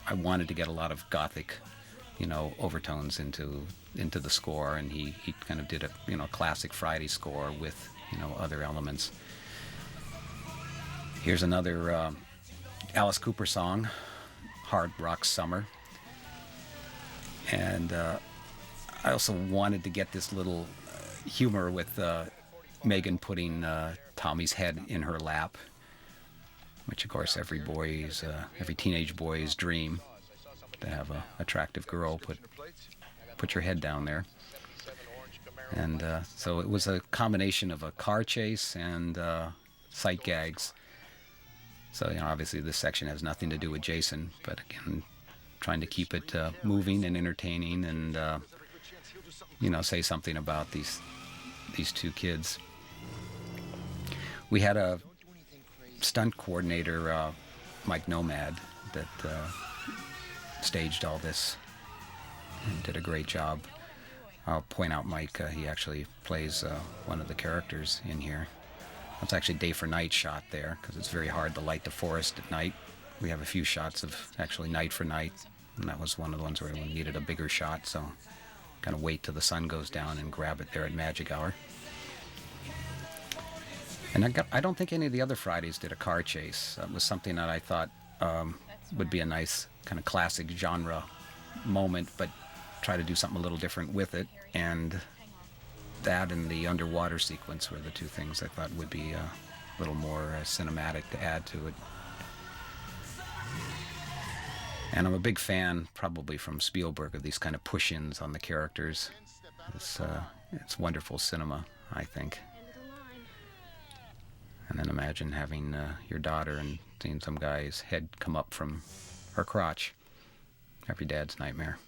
I wanted to get a lot of Gothic, overtones into the score, and he kind of did a, classic Friday score with, other elements. Here's another Alice Cooper song, Hard Rock Summer. And I also wanted to get this little humor with Megan putting Tommy's head in her lap, which of course every teenage boy's dream, to have a attractive girl put your head down there. And so it was a combination of a car chase and sight gags. So, obviously this section has nothing to do with Jason, but again, trying to keep it moving and entertaining, and say something about these two kids. We had a stunt coordinator, Mike Nomad, that staged all this and did a great job. I'll point out Mike, he actually plays one of the characters in here. It's actually day for night shot there, because it's very hard to light the forest at night. We have a few shots of actually night for night, and that was one of the ones where we needed a bigger shot, so kind of wait till the sun goes down and grab it there at magic hour. And I don't think any of the other Fridays did a car chase. That was something that I thought would be a nice kind of classic genre moment, but try to do something a little different with it. And that and the underwater sequence were the two things I thought would be a little more cinematic to add to it. And I'm a big fan, probably from Spielberg, of these kind of push-ins on the characters. It's wonderful cinema, I think. And then imagine having your daughter and seeing some guy's head come up from her crotch. Every dad's nightmare.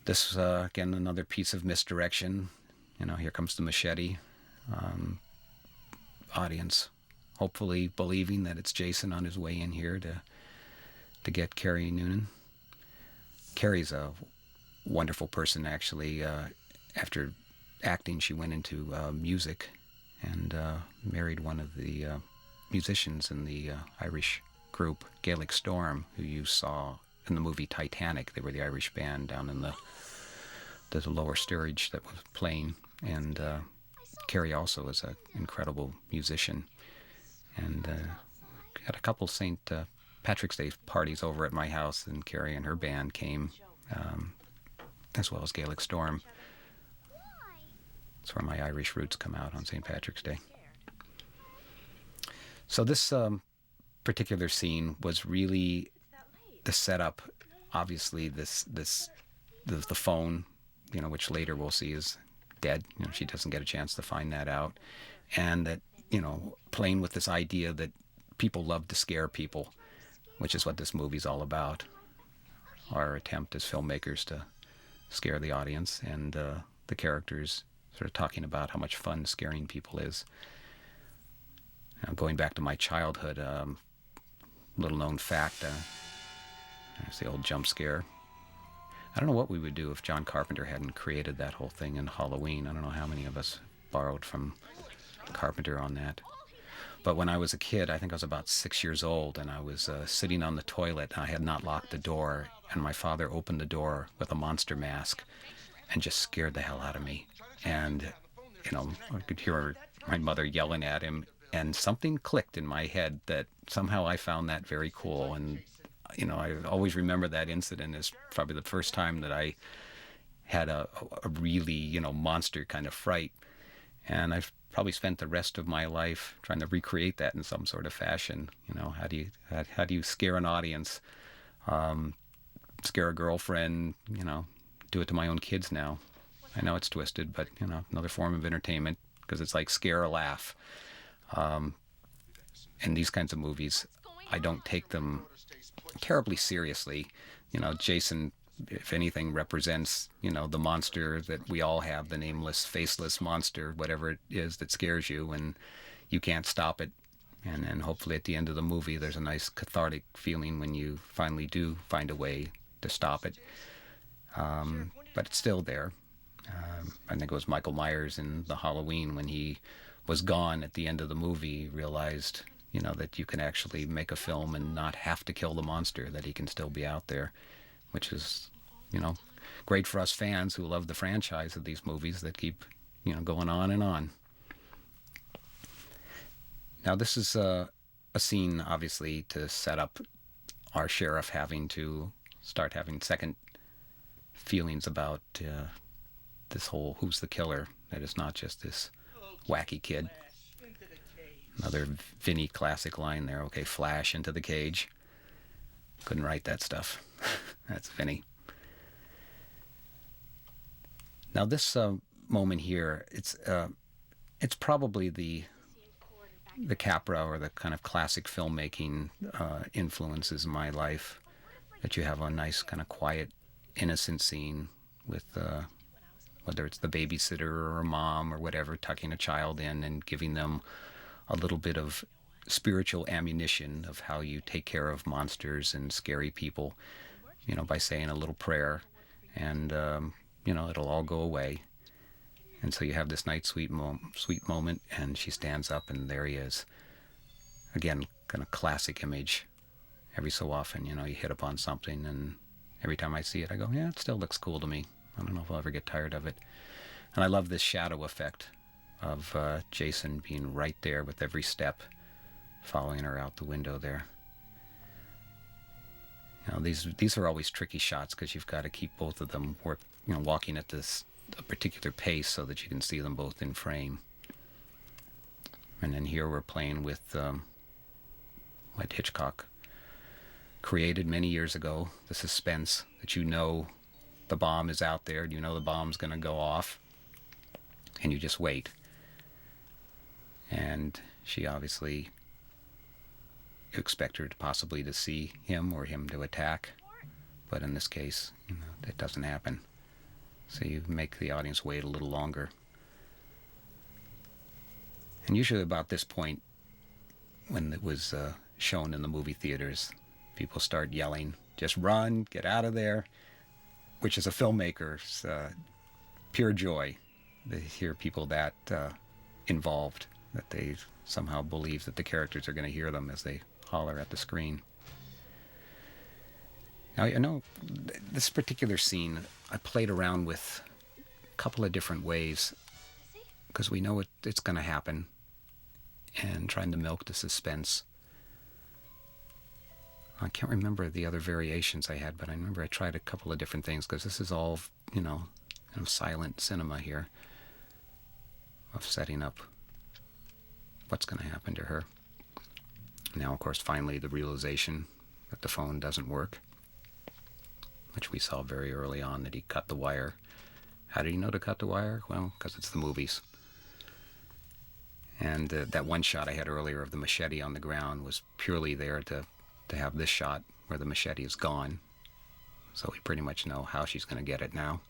This, again, another piece of misdirection. Here comes the machete. Audience hopefully believing that it's Jason on his way in here to get Carrie Noonan. Carrie's a wonderful person, actually. After acting, she went into music and married one of the musicians in the Irish group Gaelic Storm, who you saw in the movie Titanic. They were the Irish band down in the lower steerage that was playing. And Carrie also is an incredible musician. And had a couple St. Patrick's Day parties over at my house, and Carrie and her band came, as well as Gaelic Storm. That's where my Irish roots come out, on St. Patrick's Day. So this particular scene was really the setup. Obviously, the phone, which later we'll see is dead. She doesn't get a chance to find that out. And that, playing with this idea that people love to scare people, which is what this movie's all about. Our attempt as filmmakers to scare the audience, and the characters sort of talking about how much fun scaring people is. Going back to my childhood, little known fact, there's the old jump scare. I don't know what we would do if John Carpenter hadn't created that whole thing in Halloween. I don't know how many of us borrowed from Carpenter on that. But when I was a kid, I think I was about 6 years old, and I was sitting on the toilet, and I had not locked the door, and my father opened the door with a monster mask and just scared the hell out of me. And, I could hear my mother yelling at him, and something clicked in my head that somehow I found that very cool. And, I always remember that incident as probably the first time that I had a really, monster kind of fright. And I've probably spent the rest of my life trying to recreate that in some sort of fashion. How do you scare an audience, scare a girlfriend, do it to my own kids now. I know it's twisted, but, another form of entertainment, because it's like scare or laugh. And these kinds of movies, I don't take them terribly seriously. Jason, if anything, represents, the monster that we all have, the nameless, faceless monster, whatever it is that scares you, and you can't stop it. And then hopefully at the end of the movie, there's a nice cathartic feeling when you finally do find a way to stop it. But it's still there. I think it was Michael Myers in the Halloween, when he was gone at the end of the movie, realized, you know, that you can actually make a film and not have to kill the monster, that he can still be out there, which is, you know, great for us fans who love the franchise of these movies that keep, you know, going on and on. Now, this is a scene, obviously, to set up our sheriff having to start having second feelings about this whole who's the killer, that it's not just this wacky kid. Another Vinny classic line there. Okay, Flash into the cage. Couldn't write that stuff. That's Vinny. Now this moment here, it's probably the Capra or the kind of classic filmmaking influences in my life, that you have a nice kind of quiet, innocent scene with whether it's the babysitter or a mom or whatever, tucking a child in and giving them a little bit of spiritual ammunition of how you take care of monsters and scary people, you know, by saying a little prayer, and you know, it'll all go away. And so you have this nice sweet moment, and she stands up, and there he is. Again, kind of classic image. Every so often, you know, you hit upon something, and every time I see it, I go, yeah, it still looks cool to me. I don't know if I'll ever get tired of it. And I love this shadow effect of Jason being right there with every step, following her out the window there. You know, these are always tricky shots, because you've got to keep both of them walking at a particular pace so that you can see them both in frame. And then here we're playing with what Hitchcock created many years ago, the suspense that you know the bomb is out there, you know the bomb's going to go off, and you just wait. And she obviously, you expect her to possibly to see him or him to attack, but in this case, you know, that doesn't happen. So you make the audience wait a little longer. And usually about this point, when it was shown in the movie theaters, people start yelling, just run, get out of there, which is a filmmaker's pure joy to hear people that involved, that they somehow believe that the characters are going to hear them as they holler at the screen. Now, I know this particular scene, I played around with a couple of different ways, because we know it's going to happen, and trying to milk the suspense. I can't remember the other variations I had, but I remember I tried a couple of different things, because this is all, you know, kind of silent cinema here, of setting up what's going to happen to her. Now, of course, finally the realization that the phone doesn't work, which we saw very early on, that he cut the wire. How did he know to cut the wire? Well, because it's the movies. And that one shot I had earlier of the machete on the ground was purely there to have this shot where the machete is gone. So we pretty much know how she's going to get it now.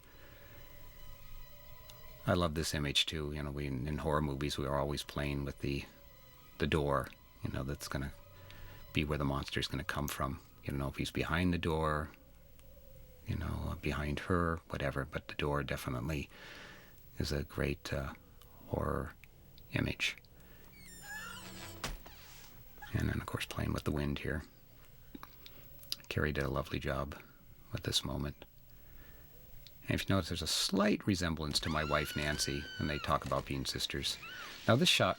I love this image too. You know, in horror movies, we are always playing with the door, you know, that's going to be where the monster is going to come from. You don't know if he's behind the door, you know, behind her, whatever, but the door definitely is a great horror image. And then, of course, playing with the wind here. Carrie did a lovely job with this moment. And if you notice, there's a slight resemblance to my wife, Nancy, and they talk about being sisters. Now, this shot,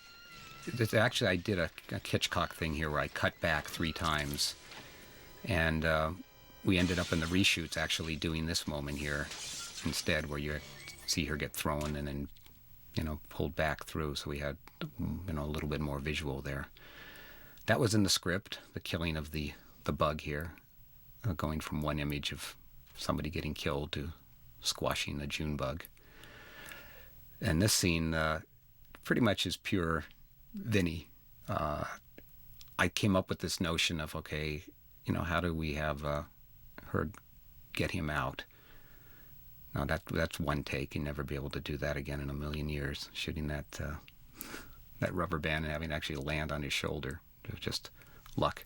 actually, I did a Hitchcock thing here where I cut back 3 times. And we ended up in the reshoots actually doing this moment here instead, where you see her get thrown and then, you know, pulled back through. So we had, you know, a little bit more visual there. That was in the script, the killing of the bug here, going from one image of somebody getting killed to squashing a June bug. And this scene pretty much is pure Vinny. I came up with this notion of, okay, you know, how do we have her get him out? Now that's one take. You'll never be able to do that again in a million years, shooting that that rubber band and having it actually land on his shoulder. It was just luck.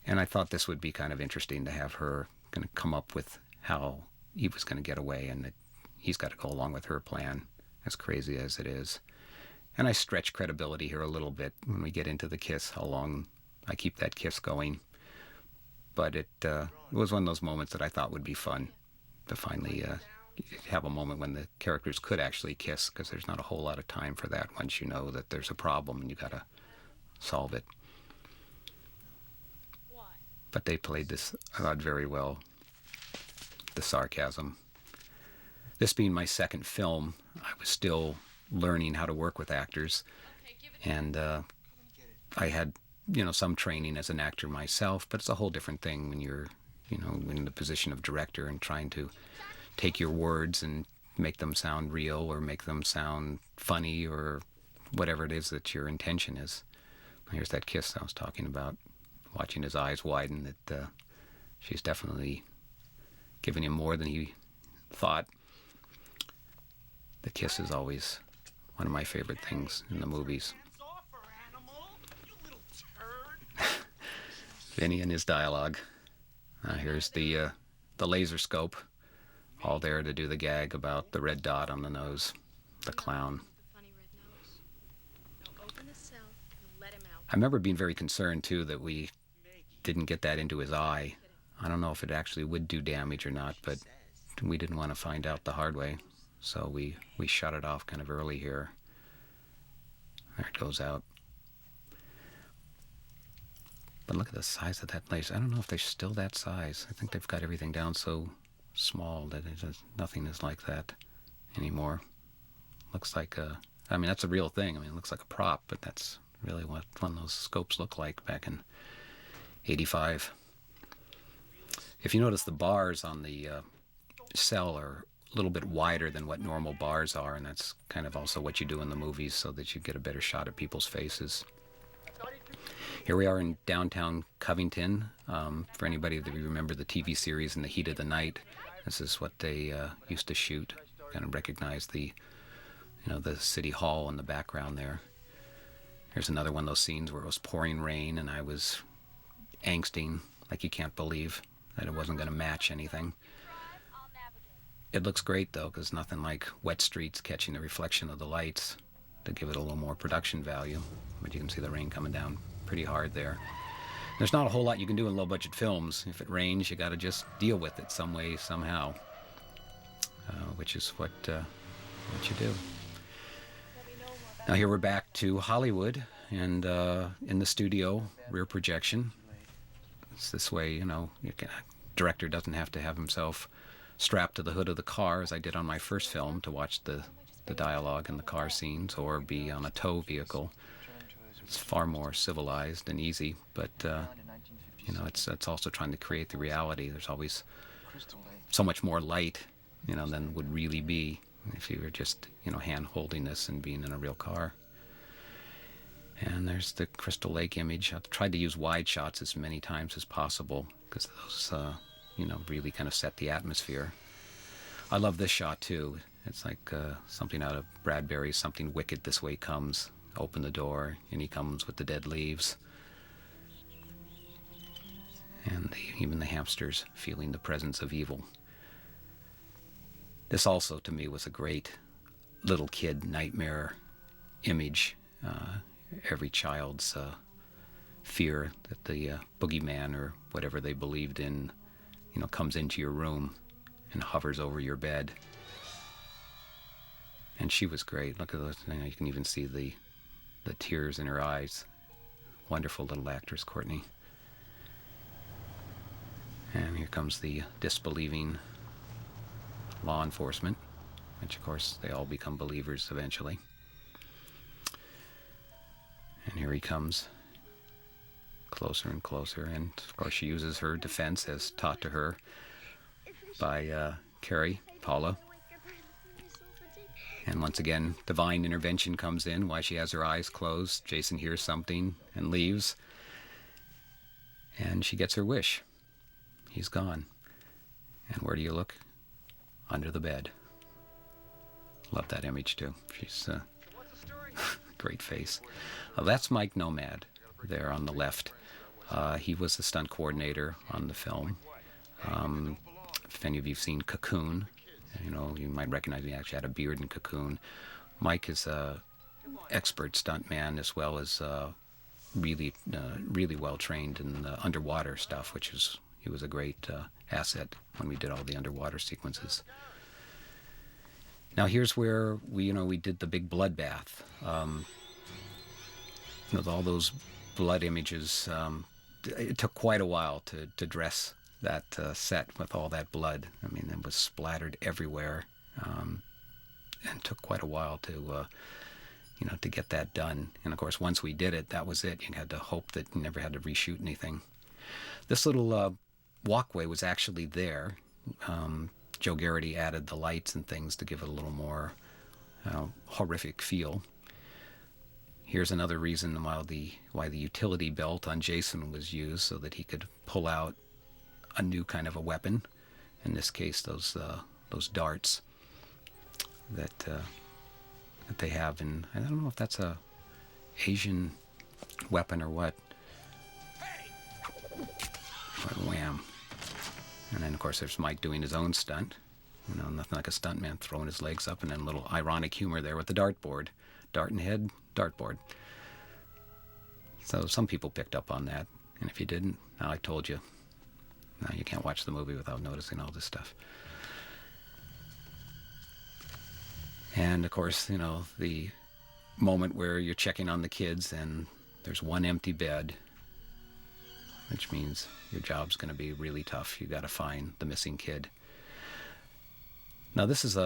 And I thought this would be kind of interesting to have her going to come up with how he was going to get away, and that he's got to go along with her plan, as crazy as it is. And I stretch credibility here a little bit when we get into the kiss, how long I keep that kiss going. But it was one of those moments that I thought would be fun to finally have a moment when the characters could actually kiss, because there's not a whole lot of time for that once you know that there's a problem and you got to solve it. But they played this, I thought, very well, the sarcasm. This being my second film, I was still learning how to work with actors, and I had, some training as an actor myself, but it's a whole different thing when you're, in the position of director and trying to take your words and make them sound real or make them sound funny or whatever it is that your intention is. Here's that kiss I was talking about, watching his eyes widen, that she's definitely giving him more than he thought. The kiss is always one of my favorite things in the movies. Vinny and his dialogue. Here's the laser scope, all there to do the gag about the red dot on the nose, the clown. I remember being very concerned, too, that we didn't get that into his eye. I don't know if it actually would do damage or not, but we didn't want to find out the hard way. So we shut it off kind of early here. There it goes out. But look at the size of that laser. I don't know if they're still that size. I think they've got everything down so small that nothing is like that anymore. Looks like that's a real thing. It looks like a prop, but that's really what one of those scopes looked like back in '85. If you notice, the bars on the cell are a little bit wider than what normal bars are, and that's kind of also what you do in the movies so that you get a better shot at people's faces. Here we are in downtown Covington. For anybody that remember the TV series In the Heat of the Night, this is what they used to shoot. Kind of recognize the city hall in the background there. Here's another one of those scenes where it was pouring rain and I was angsting like you can't believe that it wasn't going to match anything. It looks great, though, because nothing like wet streets catching the reflection of the lights to give it a little more production value. But you can see the rain coming down pretty hard there. There's not a whole lot you can do in low-budget films. If it rains, you got to just deal with it some way, somehow, which is what you do. Now here we're back to Hollywood, and in the studio, rear projection. It's this way, director doesn't have to have himself strapped to the hood of the car, as I did on my first film, to watch the dialogue in the car scenes, or be on a tow vehicle. It's far more civilized and easy, but it's also trying to create the reality. There's always so much more light, than would really be if you were just, hand holding this and being in a real car. And there's the Crystal Lake image. I've tried to use wide shots as many times as possible because those, really kind of set the atmosphere. I love this shot too. It's like something out of Bradbury's Something Wicked This Way Comes. Open the door, and he comes with the dead leaves. And even the hamsters feeling the presence of evil. This also, to me, was a great little kid nightmare image. Every child's fear that the boogeyman or whatever they believed in, comes into your room and hovers over your bed. And she was great. Look at those. You can even see the tears in her eyes. Wonderful little actress, Courtney. And here comes the disbelieving law enforcement, which, of course, they all become believers eventually. And here he comes, closer and closer. And, of course, she uses her defense as taught to her by Carrie, Paula. And once again, divine intervention comes in while she has her eyes closed. Jason hears something and leaves. And she gets her wish. He's gone. And where do you look? Under the bed. Love that image, too. She's great face. That's Mike Nomad there on the left. He was the stunt coordinator on the film. If any of you've seen Cocoon, you might recognize he actually had a beard in Cocoon. Mike is a expert stuntman as well as really well trained in underwater stuff, he was a great asset when we did all the underwater sequences. Now here's where we did the big bloodbath. All those blood images. It took quite a while to dress that set with all that blood. I mean, it was splattered everywhere, and it took quite a while to get that done. And of course, once we did it, that was it. You had to hope that you never had to reshoot anything. This little walkway was actually there. Joe Garrity added the lights and things to give it a little more horrific feel. Here's another reason why the utility belt on Jason was used, so that he could pull out a new kind of a weapon. In this case, those darts that they have, and I don't know if that's a Asian weapon or what. But wham! And then of course there's Mike doing his own stunt. Nothing like a stuntman throwing his legs up, and then a little ironic humor there with the dartboard. Dart and head, dartboard. So some people picked up on that, and if you didn't, now I told you. Now you can't watch the movie without noticing all this stuff. And of course, the moment where you're checking on the kids and there's one empty bed, which means your job's going to be really tough. You got to find the missing kid. Now this is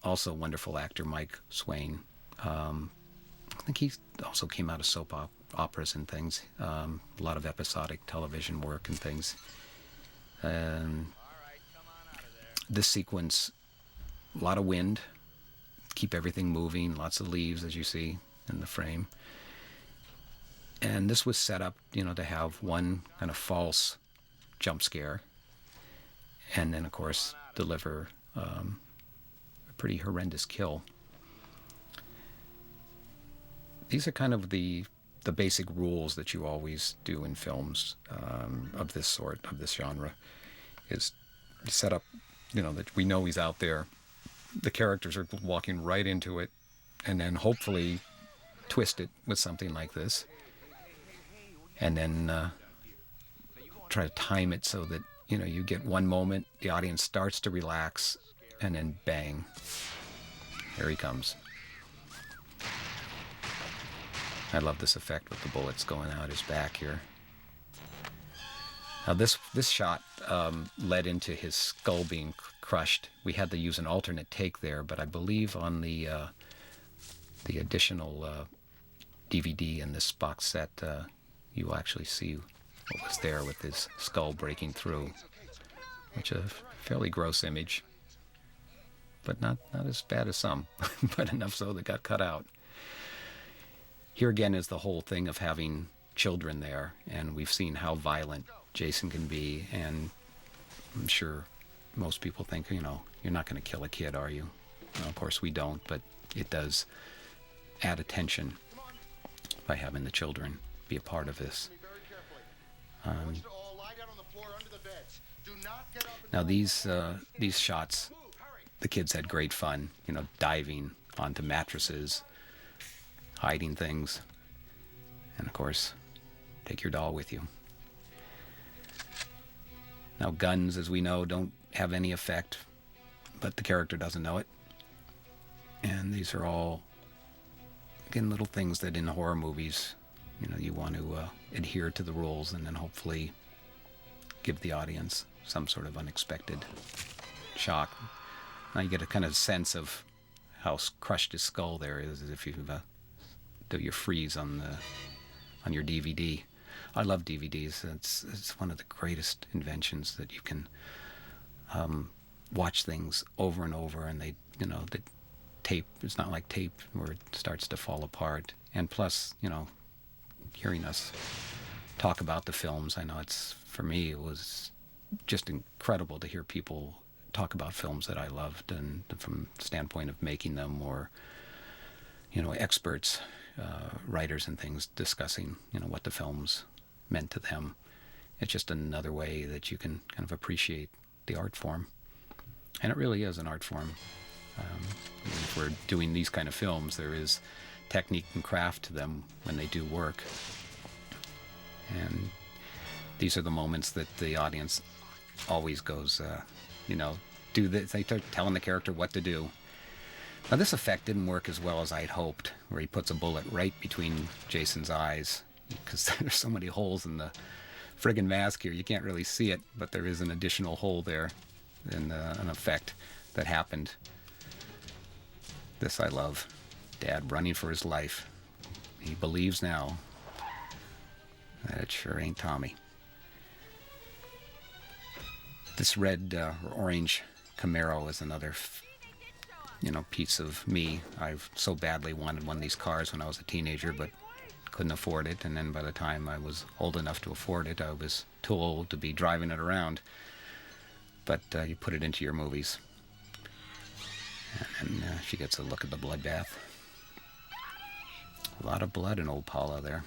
also a wonderful actor, Mike Swain. I think he also came out of soap operas and things, a lot of episodic television work and things. This sequence, a lot of wind, keep everything moving, lots of leaves as you see in the frame. And this was set up, to have one kind of false jump scare, and then of course deliver a pretty horrendous kill. These are kind of the basic rules that you always do in films of this sort, of this genre, is set up, that we know he's out there. The characters are walking right into it, and then hopefully twist it with something like this. And then try to time it so that, you get one moment, the audience starts to relax, and then bang, here he comes. I love this effect with the bullets going out his back here. Now this shot led into his skull being crushed. We had to use an alternate take there, but I believe on the additional DVD in this box set, you will actually see what was there with his skull breaking through, which is a fairly gross image, but not as bad as some, but enough so that got cut out. Here again is the whole thing of having children there, and we've seen how violent Jason can be, and I'm sure most people think, you're not going to kill a kid, are you? Well, of course we don't, but it does add attention by having the children be a part of this. Now these shots, the kids had great fun, diving onto mattresses, hiding things, and of course, take your doll with you. Now guns, as we know, don't have any effect, but the character doesn't know it. And these are all, again, little things that in horror movies, you want to adhere to the rules and then hopefully give the audience some sort of unexpected shock. Now you get a kind of sense of how crushed his skull there is, as if you've do your freeze on your DVD. I love DVDs. It's one of the greatest inventions that you can watch things over and over, and the tape, it's not like tape where it starts to fall apart. And plus, hearing us talk about the films, I know for me it was just incredible to hear people talk about films that I loved, and from the standpoint of making them, or experts, writers and things discussing, what the films meant to them. It's just another way that you can kind of appreciate the art form. And it really is an art form. If we're doing these kind of films, there is technique and craft to them when they do work. And these are the moments that the audience always goes, do this. They start telling the character what to do. Now, this effect didn't work as well as I'd hoped, where he puts a bullet right between Jason's eyes, because there's so many holes in the friggin' mask here. You can't really see it, but there is an additional hole there, and an effect that happened. This I love. Dad running for his life. He believes now that it sure ain't Tommy. This red or orange Camaro is another piece of me. I've so badly wanted one of these cars when I was a teenager, but couldn't afford it. And then by the time I was old enough to afford it, I was too old to be driving it around. But you put it into your movies. And she gets a look at the bloodbath. A lot of blood in old Paula there.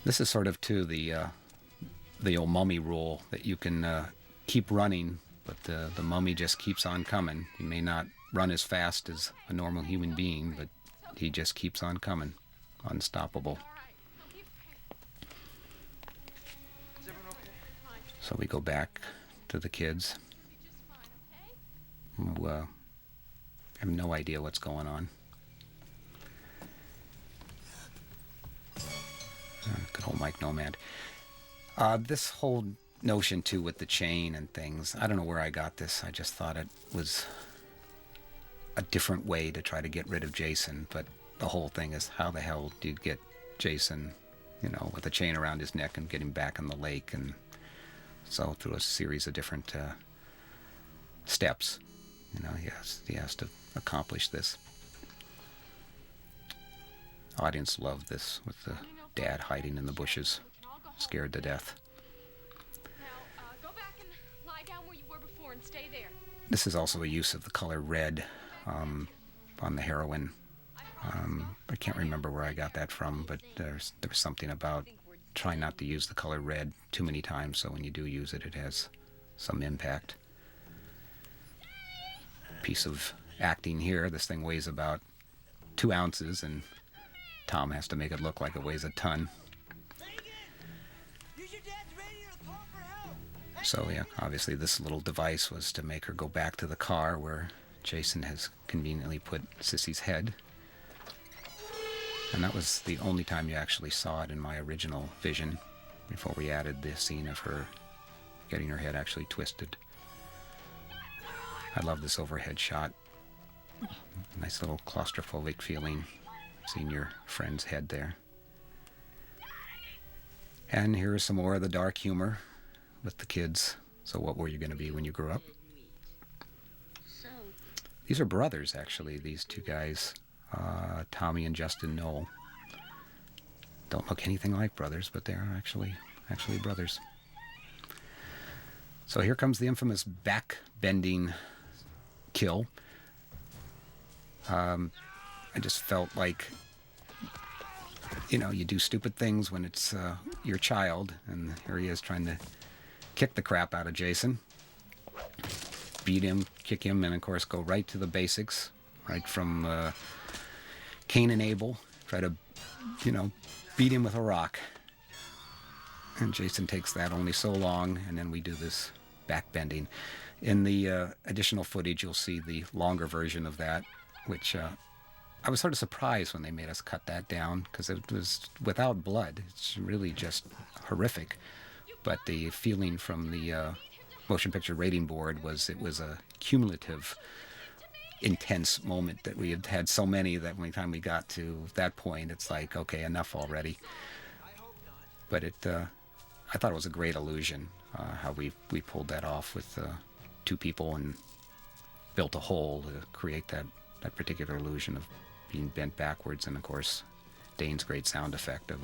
This is sort of, too, the old mummy rule that you can keep running, but the mummy just keeps on coming. He may not run as fast as a normal human being, but he just keeps on coming. Unstoppable. So we go back to the kids, who have no idea what's going on. Good old Mike Nomad. This whole notion, too, with the chain and things, I don't know where I got this. I just thought it was a different way to try to get rid of Jason. But the whole thing is, how the hell do you get Jason, with a chain around his neck and get him back in the lake? And so through a series of different steps, he has to accomplish this. Audience loved this, with the dad hiding in the bushes, scared to death. Go back and lie down where you were before and stay there. This is also a use of the color red on the heroine. I can't remember where I got that from, but there was something about trying not to use the color red too many times, so when you do use it, it has some impact. Piece of acting here. This thing weighs about 2 ounces, and Tom has to make it look like it weighs a ton. So yeah, obviously this little device was to make her go back to the car where Jason has conveniently put Sissy's head. And that was the only time you actually saw it in my original vision, before we added the scene of her getting her head actually twisted. I love this overhead shot. Nice little claustrophobic feeling, seeing your friend's head there. And here's some more of the dark humor with the kids. So what were you going to be when you grew up? These are brothers, actually, these two guys, Tommy and Justin Knoll. Don't look anything like brothers, but they're actually brothers. So here comes the infamous back-bending kill. I just felt like, you do stupid things when it's your child, and here he is trying to kick the crap out of Jason. Beat him, kick him, and of course go right to the basics, right from Cain and Abel. Try to, beat him with a rock. And Jason takes that only so long, and then we do this backbending. In the additional footage, you'll see the longer version of that, which I was sort of surprised when they made us cut that down, because it was without blood. It's really just horrific. But the feeling from the Motion Picture Rating Board was it was a cumulative, intense moment that we had had so many that by the time we got to that point, it's like, okay, enough already. But I thought it was a great illusion, how we pulled that off with 2 people and built a hole to create that particular illusion of being bent backwards, and of course Dane's great sound effect of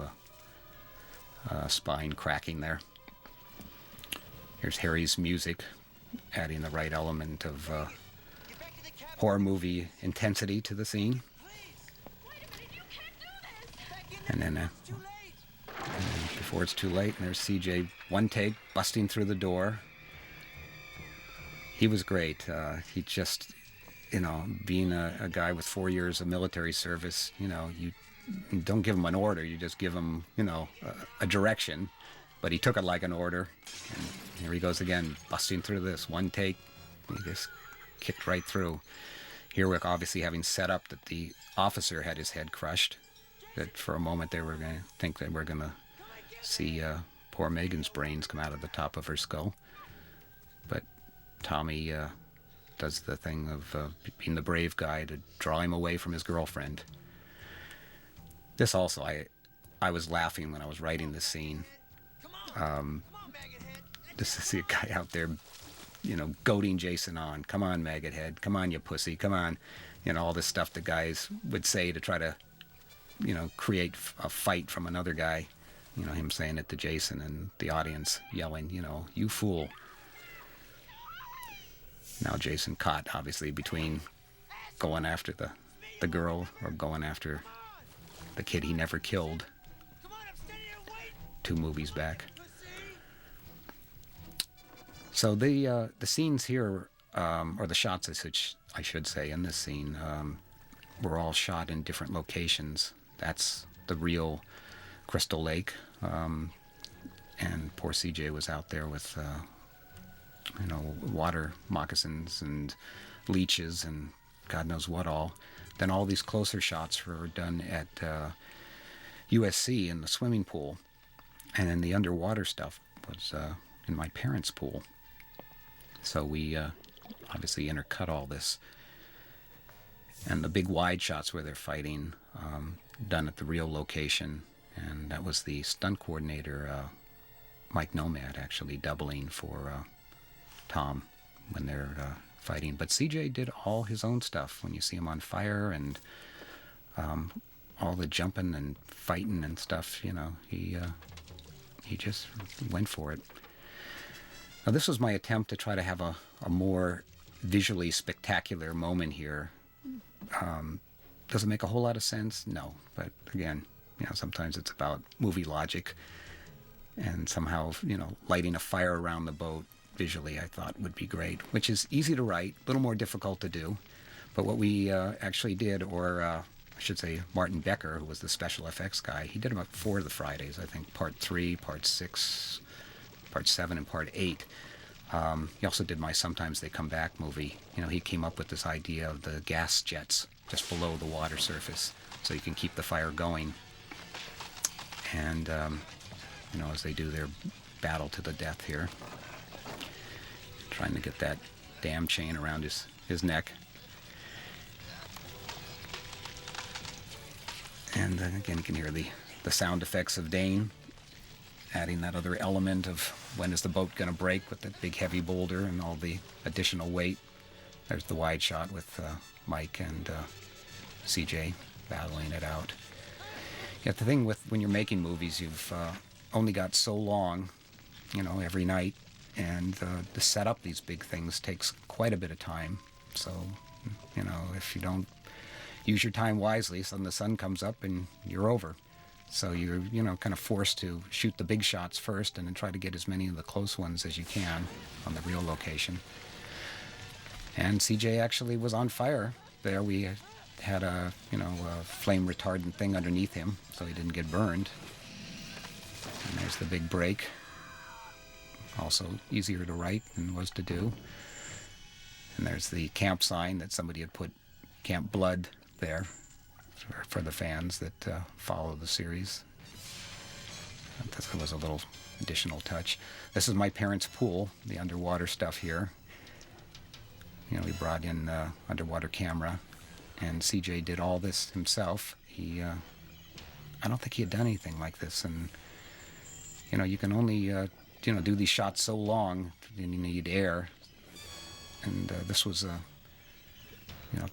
a spine cracking there. Here's Harry's music, adding the right element of horror movie intensity to the scene. And then before it's too late, and there's CJ, one take, busting through the door. He was great. He just, being a guy with 4 years of military service, you don't give him an order, you just give him, a direction. But he took it like an order. And here he goes again, busting through this. One take, he just kicked right through. Here we're obviously having set up that the officer had his head crushed. That for a moment they were going to think that we're going to see poor Megan's brains come out of the top of her skull. But Tommy does the thing of being the brave guy to draw him away from his girlfriend. This also, I was laughing when I was writing this scene. Just to see a guy out there, goading Jason on. Come on, maggot head. Come on, you pussy. Come on. All this stuff that guys would say to try to, create a fight from another guy. Him saying it to Jason and the audience yelling, you fool. Now Jason caught, obviously, between going after the girl or going after the kid he never killed 2 movies back. So the scenes here, or the shots, I should say, in this scene, were all shot in different locations. That's the real Crystal Lake, and poor CJ was out there with, water moccasins and leeches and God knows what all. Then all these closer shots were done at USC in the swimming pool, and then the underwater stuff was in my parents' pool. So we obviously intercut all this. And the big wide shots where they're fighting, done at the real location. And that was the stunt coordinator, Mike Nomad, actually doubling for Tom when they're fighting. But CJ did all his own stuff when you see him on fire and all the jumping and fighting and stuff, he just went for it. Now, this was my attempt to try to have a more visually spectacular moment here. Does it make a whole lot of sense? No. But again, sometimes it's about movie logic. And somehow, lighting a fire around the boat visually, I thought would be great, which is easy to write, a little more difficult to do. But what we actually did, or I should say Martin Becker, who was the special effects guy, he did about 4 of the Fridays, I think, part 3, part 6, part 7, and part 8. He also did my Sometimes They Come Back movie. He came up with this idea of the gas jets just below the water surface so you can keep the fire going. And, as they do their battle to the death here, trying to get that damn chain around his neck. And then again, you can hear the sound effects of Dane, adding that other element of when is the boat going to break with that big heavy boulder and all the additional weight. There's the wide shot with Mike and CJ battling it out. Yeah, the thing with when you're making movies, you've only got so long, every night, and to set up these big things takes quite a bit of time. So, if you don't use your time wisely, so then the sun comes up and you're over. So you're, kind of forced to shoot the big shots first and then try to get as many of the close ones as you can on the real location. And CJ actually was on fire there. We had a flame retardant thing underneath him so he didn't get burned. And there's the big break. Also easier to write than was to do. And there's the camp sign that somebody had put Camp Blood there for the fans that follow the series. That was a little additional touch. This is my parents' pool, the underwater stuff here. We brought in underwater camera, and CJ did all this himself. I don't think he had done anything like this, and you can only do these shots so long, and you need air, and this was a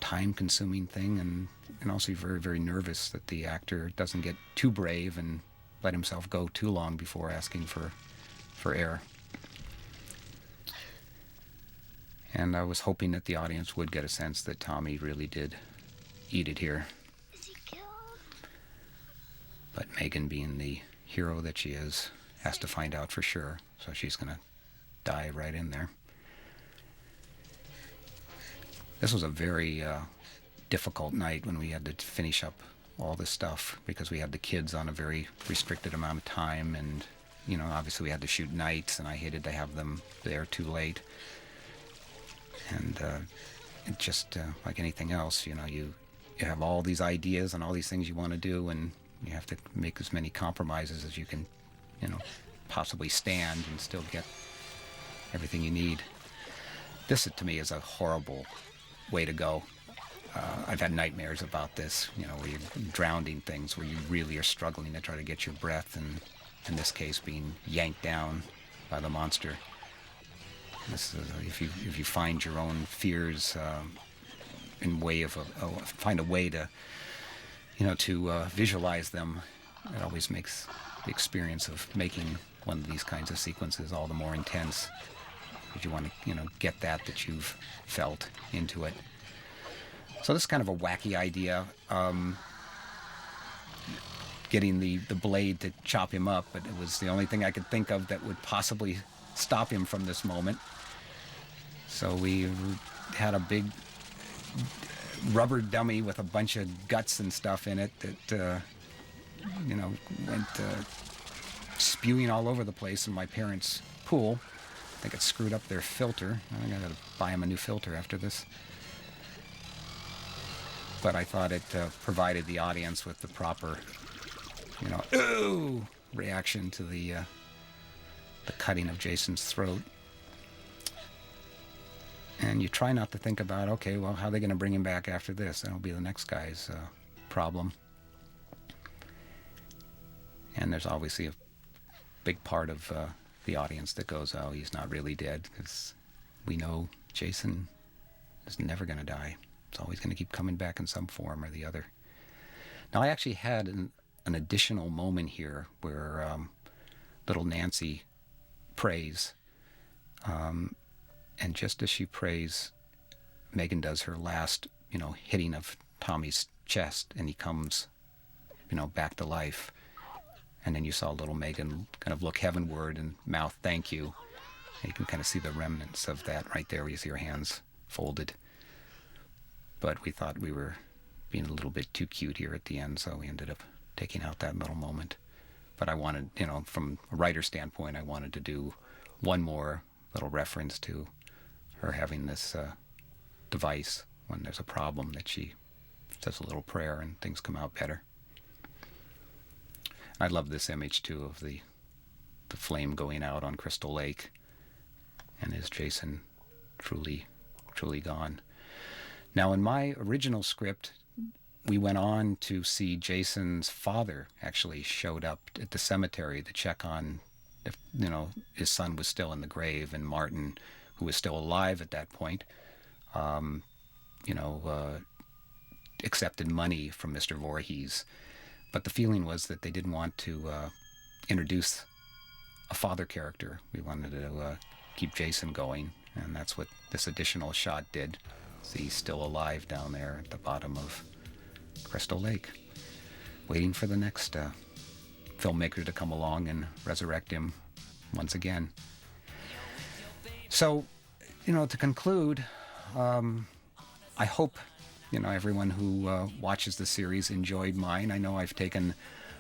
time-consuming thing, and also very, very nervous that the actor doesn't get too brave and let himself go too long before asking for air. And I was hoping that the audience would get a sense that Tommy really did eat it here. Is he killed? But Megan, being the hero that she is, has to find out for sure. So she's going to die right in there. This was a very difficult night when we had to finish up all this stuff because we had the kids on a very restricted amount of time, and you know, obviously we had to shoot nights, and I hated to have them there too late. And it just like anything else, you know, you have all these ideas and all these things you want to do, and you have to make as many compromises as you can, you know, possibly stand and still get everything you need. This, to me, is a horrible way to go. I've had nightmares about this, you know, where you're drowning things, where you really are struggling to try to get your breath, and in this case, being yanked down by the monster. This is, if you find your own fears find a way to, you know, to visualize them, it always makes the experience of making one of these kinds of sequences all the more intense, because you want to, you know, get that you've felt into it. So this is kind of a wacky idea, getting the blade to chop him up, but it was the only thing I could think of that would possibly stop him from this moment. So we had a big rubber dummy with a bunch of guts and stuff in it that, you know, went spewing all over the place in my parents' pool. I think it screwed up their filter. I gotta buy them a new filter after this. But I thought it provided the audience with the proper, you know, ooh reaction to the cutting of Jason's throat. And you try not to think about, okay, well, how are they going to bring him back after this? That'll be the next guy's problem. And there's obviously a big part of the audience that goes, oh, he's not really dead, because we know Jason is never going to die. It's always going to keep coming back in some form or the other. Now, I actually had an additional moment here where little Nancy prays. And just as she prays, Megan does her last, you know, hitting of Tommy's chest, and he comes, you know, back to life. And then you saw little Megan kind of look heavenward and mouth thank you. And you can kind of see the remnants of that right there where you see her hands folded. But we thought we were being a little bit too cute here at the end, so we ended up taking out that little moment. But I wanted, you know, from a writer's standpoint, I wanted to do one more little reference to her having this device when there's a problem, that she says a little prayer and things come out better. I love this image too of the flame going out on Crystal Lake, and is Jason truly gone? Now, in my original script, we went on to see Jason's father actually showed up at the cemetery to check on if, you know, his son was still in the grave, and Martin, who was still alive at that point, you know, accepted money from Mr. Voorhees. But the feeling was that they didn't want to introduce a father character. We wanted to keep Jason going, and that's what this additional shot did. See, he's still alive down there at the bottom of Crystal Lake, waiting for the next filmmaker to come along and resurrect him once again. So, you know, to conclude, I hope, you know, everyone who watches the series enjoyed mine. I know I've taken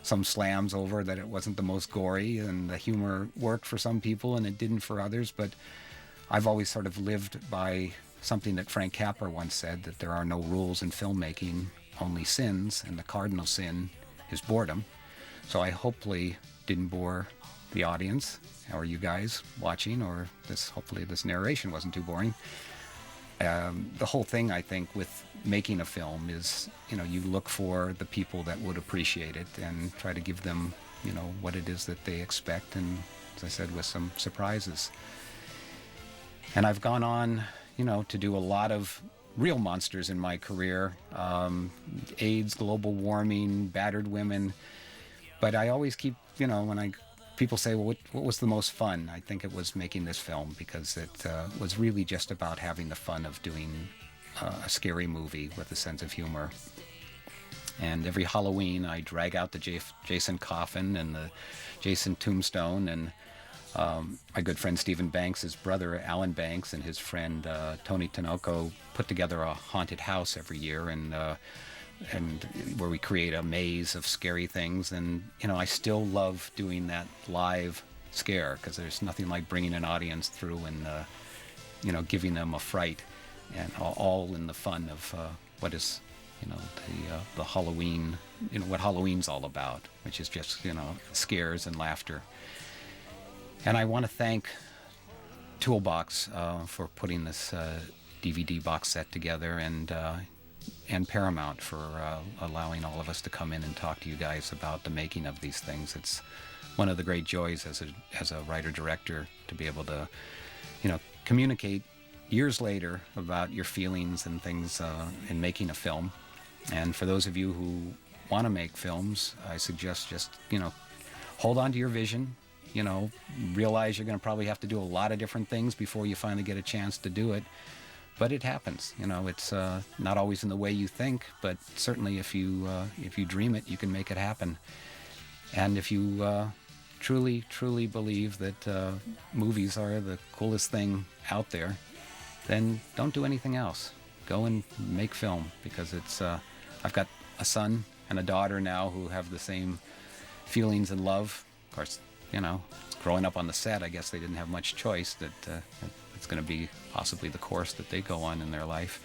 some slams over that it wasn't the most gory, and the humor worked for some people and it didn't for others, but I've always sort of lived by something that Frank Capra once said, that there are no rules in filmmaking, only sins, and the cardinal sin is boredom. So I hopefully didn't bore the audience or you guys watching, or hopefully this narration wasn't too boring. The whole thing, I think, with making a film is, you know, you look for the people that would appreciate it and try to give them, you know, what it is that they expect, and as I said, with some surprises. And I've gone on, you know, to do a lot of real monsters in my career, AIDS, global warming, battered women, but I always keep, you know, when I people say, well, what was the most fun? I think it was making this film, because it was really just about having the fun of doing a scary movie with a sense of humor. And every Halloween, I drag out the Jason coffin and the Jason tombstone, and my good friend Stephen Banks, his brother Alan Banks, and his friend Tony Tinoco put together a haunted house every year, and where we create a maze of scary things. And I still love doing that live scare, because there's nothing like bringing an audience through and giving them a fright, and all in the fun of what is the Halloween, what Halloween's all about, which is just scares and laughter. And I want to thank Toolbox for putting this DVD box set together, and Paramount for allowing all of us to come in and talk to you guys about the making of these things. It's one of the great joys as a writer-director to be able to, communicate years later about your feelings and things in making a film. And for those of you who want to make films, I suggest just, hold on to your vision. Realize you're going to probably have to do a lot of different things before you finally get a chance to do it. But it happens. It's not always in the way you think, but certainly if you dream it, you can make it happen. And if you truly, truly believe that movies are the coolest thing out there, then don't do anything else. Go and make film, because it's. I've got a son and a daughter now who have the same feelings and love. Of course, growing up on the set, I guess they didn't have much choice. That it's going to be possibly the course that they go on in their life.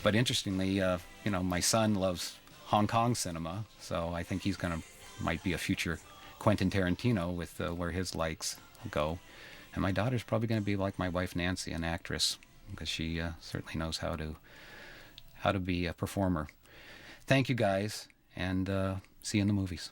But interestingly, my son loves Hong Kong cinema, so I think he's might be a future Quentin Tarantino with where his likes go. And my daughter's probably going to be like my wife Nancy, an actress, because she certainly knows how to be a performer. Thank you guys, and see you in the movies.